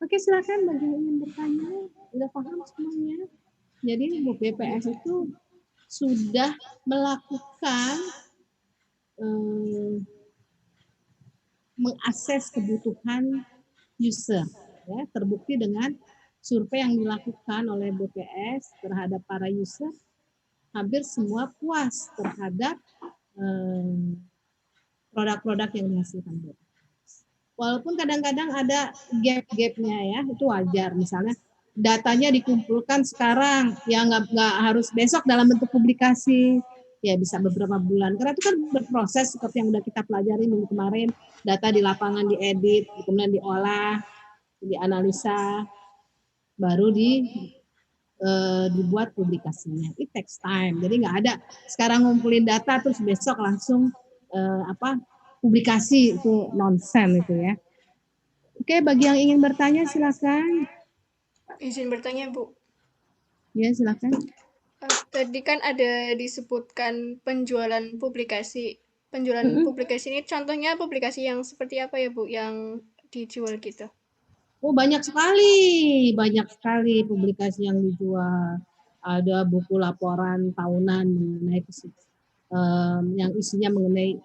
Oke, silakan bagi yang ingin bertanya. Udah paham semuanya? Jadi BPS itu sudah melakukan mengakses kebutuhan user. Ya, terbukti dengan survei yang dilakukan oleh BPS terhadap para user, hampir semua puas terhadap produk-produk yang dihasilkan BPS. Walaupun kadang-kadang ada gap-gapnya ya, itu wajar. Misalnya datanya dikumpulkan sekarang, ya nggak harus besok dalam bentuk publikasi, ya bisa beberapa bulan. Karena itu kan berproses seperti yang udah kita pelajari minggu kemarin, data di lapangan diedit, kemudian diolah, dianalisa, baru dibuat publikasinya. It takes time. Jadi nggak ada sekarang ngumpulin data terus besok langsung publikasi, itu nonsense itu ya. Oke, bagi yang ingin bertanya silakan. Izin bertanya, Bu. Ya, silakan. Tadi kan ada disebutkan penjualan publikasi. Penjualan publikasi ini contohnya publikasi yang seperti apa ya, Bu, yang dijual gitu? Oh, banyak sekali publikasi yang dijual. Ada buku laporan tahunan mengenai yang isinya mengenai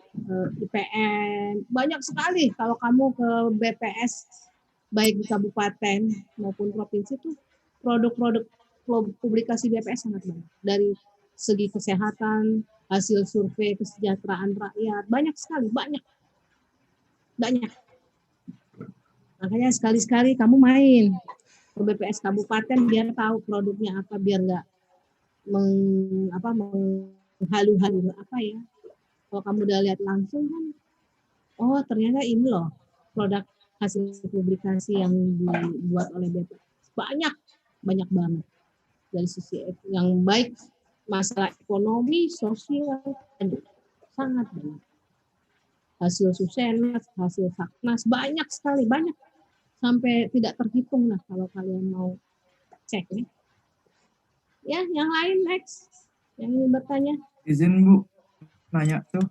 IPN. Banyak sekali kalau kamu ke BPS baik di kabupaten maupun provinsi itu produk-produk publikasi BPS sangat banyak. Dari segi kesehatan, hasil survei kesejahteraan rakyat, banyak sekali, banyak. Makanya sekali-sekali kamu main ke BPS kabupaten biar tahu produknya apa, biar nggak menghalu-halu apa ya. Kalau kamu udah lihat langsung kan, oh ternyata ini loh produk hasil publikasi yang dibuat oleh BPS. Banyak banget dari sisi yang baik, masalah ekonomi, sosial, sangat banyak. Hasil Susenas, hasil Saknas, banyak sekali, banyak. Sampai tidak terhitung lah kalau kalian mau cek nih. Ya, yang lain next. Yang ingin bertanya. Izin Bu, nanya tuh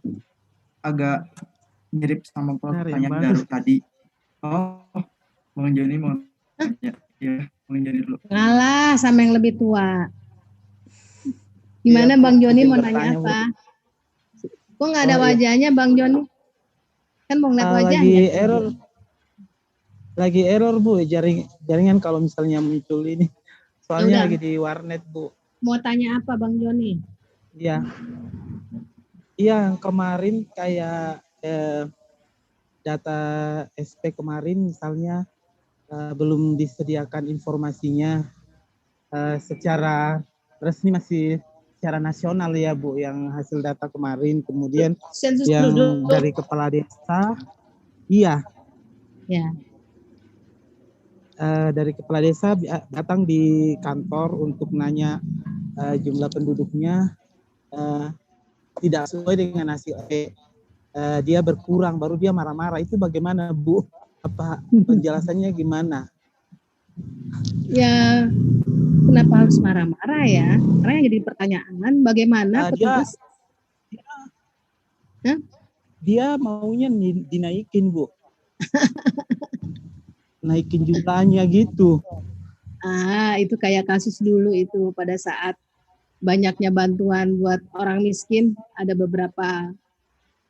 agak mirip sama pertanyaan Daru tadi. Oh, Bang Joni mau nanya. Ya, Bang Joni dulu. Ngalah sama yang lebih tua. Gimana Bang Joni mau nanya apa? Kok nggak ada wajahnya Bang Joni? Kan mau ngeliat wajahnya. Lagi error Bu, jaringan kalau misalnya muncul ini. Soalnya Udah. lagi di warnet Bu. Mau tanya apa Bang Joni? Iya. Iya, kemarin kayak data SP kemarin misalnya belum disediakan informasinya secara resmi, masih secara nasional ya Bu, yang hasil data kemarin. Kemudian Sensus yang penduduk. dari kepala desa, iya. Ya. Dari kepala desa datang di kantor untuk nanya jumlah penduduknya tidak sesuai dengan hasil dia berkurang, baru dia marah-marah. Itu bagaimana Bu? Apa penjelasannya gimana? Ya, kenapa harus marah-marah ya? Karena yang jadi pertanyaan bagaimana petugas dia maunya dinaikin Bu. Naikin jumlahnya gitu. Itu kayak kasus dulu itu pada saat banyaknya bantuan buat orang miskin, ada beberapa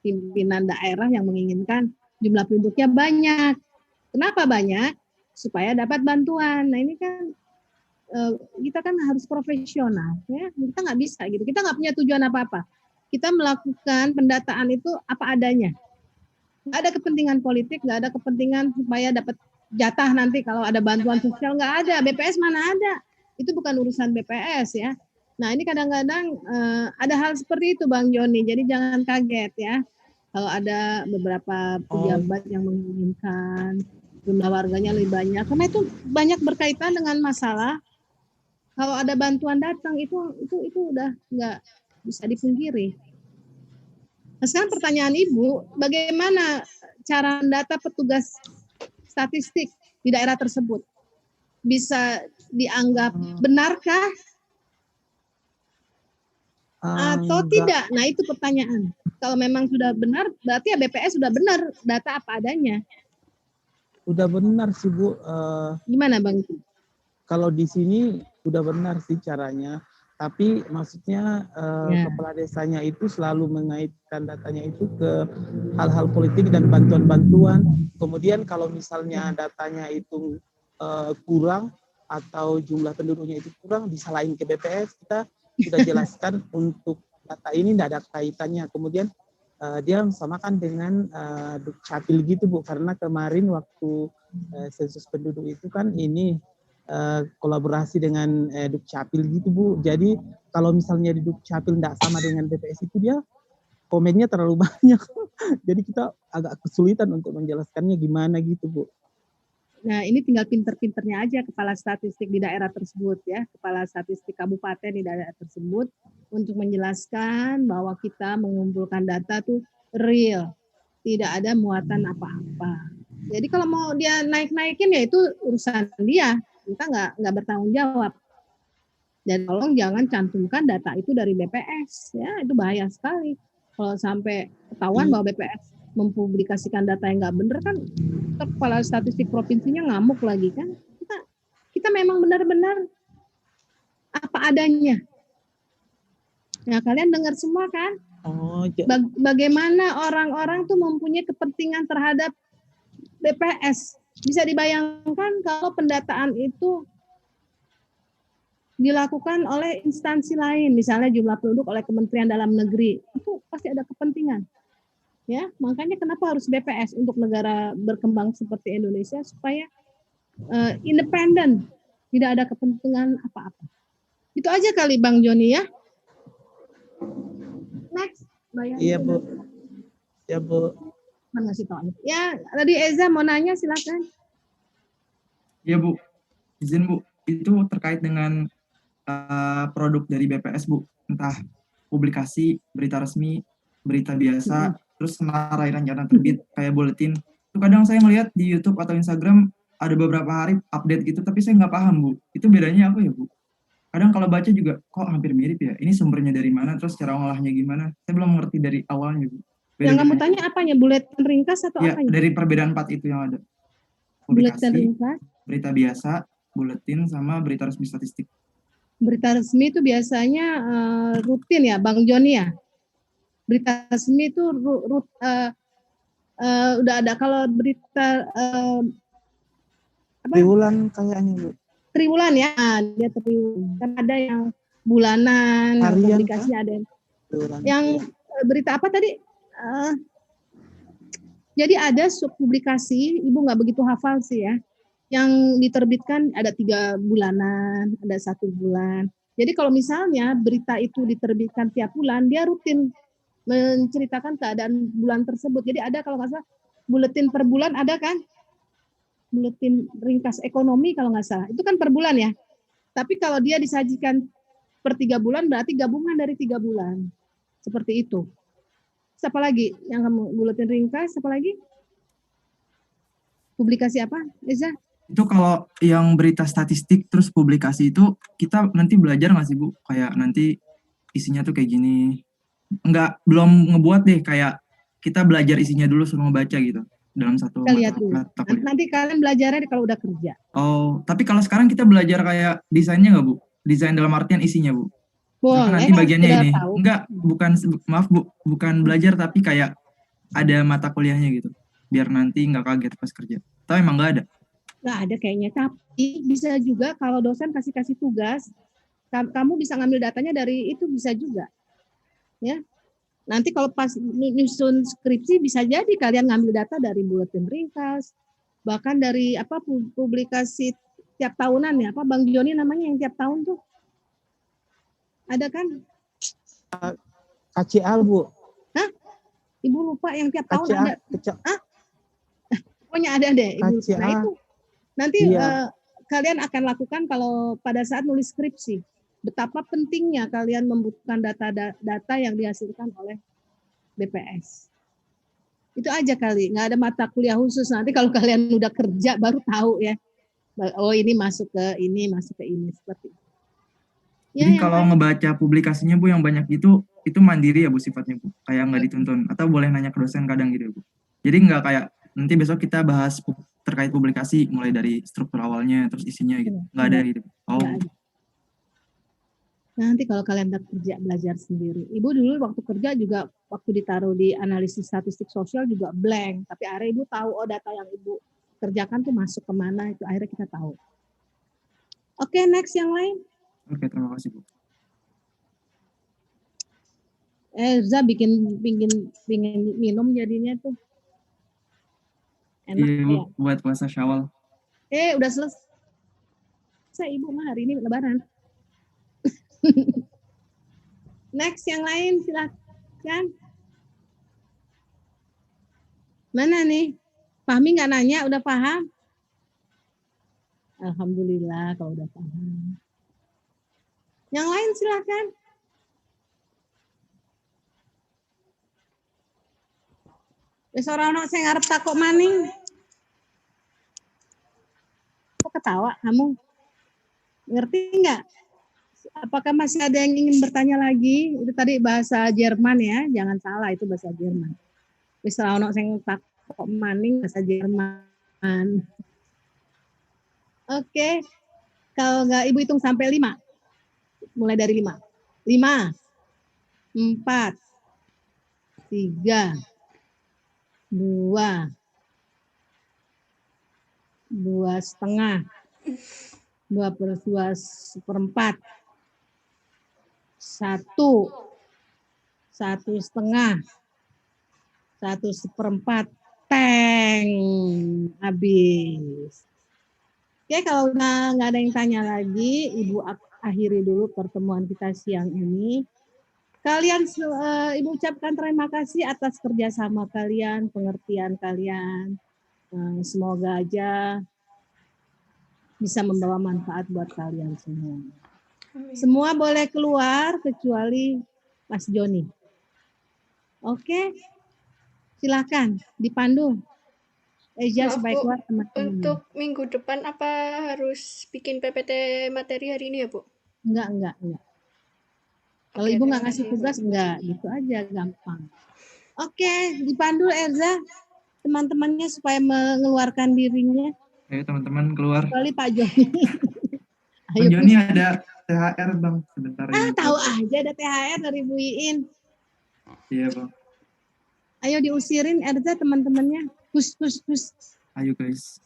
pimpinan daerah yang menginginkan jumlah penduduknya banyak. Kenapa banyak? Supaya dapat bantuan. Nah ini kan kita kan harus profesional, ya. Kita nggak bisa gitu. Kita nggak punya tujuan apa-apa. Kita melakukan pendataan itu apa adanya. Nggak ada kepentingan politik, nggak ada kepentingan supaya dapat jatah nanti kalau ada bantuan sosial, nggak ada. BPS mana ada? Itu bukan urusan BPS ya. Nah ini kadang-kadang ada hal seperti itu Bang Joni. Jadi jangan kaget ya kalau ada beberapa pejabat yang menginginkan jumlah warganya lebih banyak. Karena itu banyak berkaitan dengan masalah kalau ada bantuan datang itu udah nggak bisa dipungkiri. Nah, sekarang pertanyaan Ibu, bagaimana cara mendata petugas statistik di daerah tersebut? Bisa dianggap benarkah atau tidak? Nah itu pertanyaan. Kalau memang sudah benar, berarti ya BPS sudah benar data apa adanya. Udah benar sih Bu. Gimana Bang? Kalau di sini udah benar sih caranya. Tapi maksudnya kepala desanya itu selalu mengaitkan datanya itu ke hal-hal politik dan bantuan-bantuan. Kemudian kalau misalnya datanya itu kurang atau jumlah penduduknya itu kurang, disalahin ke BPS. Kita sudah jelaskan untuk data ini tidak ada kaitannya. Kemudian dia samakan dengan Dukcapil gitu Bu, karena kemarin waktu sensus penduduk itu kan ini kolaborasi dengan Dukcapil gitu Bu. Jadi kalau misalnya di Dukcapil tidak sama dengan BPS itu dia komennya terlalu banyak. Jadi kita agak kesulitan untuk menjelaskannya gimana gitu Bu. Nah ini tinggal pinter-pinternya aja kepala statistik di daerah tersebut ya, kepala statistik kabupaten di daerah tersebut untuk menjelaskan bahwa kita mengumpulkan data tuh real, tidak ada muatan apa-apa. Jadi kalau mau dia naik-naikin ya itu urusan dia, kita nggak bertanggung jawab. Dan tolong jangan cantumkan data itu dari BPS ya, itu bahaya sekali. Kalau sampai ketahuan bahwa BPS mempublikasikan data yang nggak benar kan, kepala statistik provinsinya ngamuk lagi kan. Kita memang benar-benar apa adanya. Nah kalian dengar semua kan? Bagaimana orang-orang tuh mempunyai kepentingan terhadap BPS. Bisa dibayangkan kalau pendataan itu dilakukan oleh instansi lain, misalnya jumlah penduduk oleh Kementerian Dalam Negeri, itu pasti ada kepentingan. Ya, makanya kenapa harus BPS untuk negara berkembang seperti Indonesia supaya independen, tidak ada kepentingan apa-apa. Itu aja kali Bang Joni ya. Next. Iya Bu. Ya Bu. Mana sih tahu? Ya, tadi Eza mau nanya silakan. Iya Bu, izin Bu, itu terkait dengan produk dari BPS Bu, entah publikasi, berita resmi, berita biasa, terus senarai rencana terbit kayak buletin. Itu kadang saya ngelihat di YouTube atau Instagram ada beberapa hari update gitu, tapi saya nggak paham Bu. Itu bedanya apa ya Bu? Kadang kalau baca juga kok hampir mirip ya. Ini sumbernya dari mana, terus cara ngolahnya gimana? Saya belum mengerti dari awalnya Bu. Yang kamu tanya apanya? Buletin ringkas atau ya, apanya? Dari perbedaan 4 itu yang ada. Buletin Publikasi, ringkas, berita biasa, buletin, sama berita resmi statistik. berita resmi itu biasanya rutin ya, Bang Joni ya. Berita resmi itu udah ada. Kalau berita triwulan kayaknya Bu. Triwulan ya, dia triwulan. Kan ada yang bulanan, harian, publikasi kan? ada Triwulan, yang berita apa tadi? Jadi ada subpublikasi, Ibu nggak begitu hafal sih ya. Yang diterbitkan ada 3 bulanan, ada 1 bulan. Jadi kalau misalnya berita itu diterbitkan tiap bulan, dia rutin menceritakan keadaan bulan tersebut. Jadi ada kalau nggak salah buletin per bulan ada kan? Buletin ringkas ekonomi kalau nggak salah. Itu kan per bulan ya. Tapi kalau dia disajikan per 3 bulan berarti gabungan dari 3 bulan. Seperti itu. Siapa lagi yang kamu buletin ringkas? Siapa lagi? Publikasi apa, Eza? Itu kalau yang berita statistik terus publikasi itu kita nanti belajar nggak sih Bu? Kayak nanti isinya tuh kayak gini. Enggak, belum ngebuat deh, kayak kita belajar isinya dulu suruh ngebaca gitu dalam satu Kita lihat dulu. mata kuliah. Nanti kalian belajarnya kalau udah kerja. Oh, tapi kalau sekarang kita belajar kayak desainnya nggak Bu? Desain dalam artian isinya Bu? Boleh, Nanti bagiannya ini. tahu. Enggak, maaf Bu, bukan belajar tapi kayak ada mata kuliahnya gitu. Biar nanti nggak kaget pas kerja. Tapi emang nggak ada. Nggak ada kayaknya, tapi bisa juga kalau dosen kasih tugas, kamu bisa ngambil datanya dari itu, bisa juga. Ya. Nanti kalau pas nyusun skripsi bisa jadi kalian ngambil data dari buletin ringkas, bahkan dari publikasi tiap tahunan ya, Bang Joni namanya yang tiap tahun tuh. Ada kan? KCA Bu. Hah? Ibu lupa yang tiap tahun KCA, ada. Hah? Pokoknya ada deh. Ibu. KCA. Nah itu nanti Iya. kalian akan lakukan kalau pada saat nulis skripsi. Betapa pentingnya kalian membutuhkan data yang dihasilkan oleh BPS. Itu aja kali. Nggak ada mata kuliah khusus. Nanti kalau kalian udah kerja baru tahu ya. Oh ini masuk ke ini, masuk ke ini. Seperti itu. Ya, Jadi kalau ngebaca publikasinya Bu yang banyak itu mandiri ya Bu sifatnya Bu, kayak nggak dituntun, atau boleh nanya ke dosen kadang gitu Bu. Jadi nggak kayak nanti besok kita bahas terkait publikasi mulai dari struktur awalnya terus isinya gitu, nggak ada gitu. Oh. Nanti kalau kalian udah kerja belajar sendiri. Ibu dulu waktu kerja juga waktu ditaruh di analisis statistik sosial juga blank, tapi akhirnya Ibu tahu data yang Ibu kerjakan tuh masuk kemana, itu akhirnya kita tahu. Oke, next yang lain. Oke, terima kasih Bu. Za bikin minum jadinya tuh. Enak Iya Bu, ya. buat puasa Syawal. Udah selesai Ibu mah hari ini Lebaran. Next yang lain silakan. Mana nih? Fahmi nggak nanya, udah paham? Alhamdulillah kalau udah paham. Yang lain silakan. Wis ora ono sing ngarep takok maning. Kok ketawa kamu? Ngerti nggak? Apakah masih ada yang ingin bertanya lagi? Itu tadi bahasa Jerman ya, jangan salah itu bahasa Jerman. Wis ora ono sing takok maning bahasa Jerman. Oke. Kalau nggak Ibu hitung sampai 5. Mulai dari 5. 5, 4, 3, 2, 2,5, 2/2/4, 1, 1,5, 1/4, teng, habis. Oke, kalau nggak ada yang tanya lagi, Ibu akhiri dulu pertemuan kita siang ini. Kalian, Ibu ucapkan terima kasih atas kerjasama kalian, pengertian kalian. Semoga aja bisa membawa manfaat buat kalian semua. Semua boleh keluar kecuali Mas Joni. Oke, silakan dipandu. Eja supaya keluar teman-teman. Untuk minggu depan apa harus bikin PPT materi hari ini ya, Bu? Enggak. Kalau Ibu nggak ngasih tugas, enggak. Gitu aja, gampang. Oke, dipandu Erza, teman-temannya supaya mengeluarkan dirinya. Ayo teman-teman keluar. Kecuali Pak Joni. Bang Joni ada THR Bang sebentar. Tahu aja ada THR dari Bu Iin. Iya Bang. Ayo diusirin Erza teman-temannya. Pus. Ayo guys.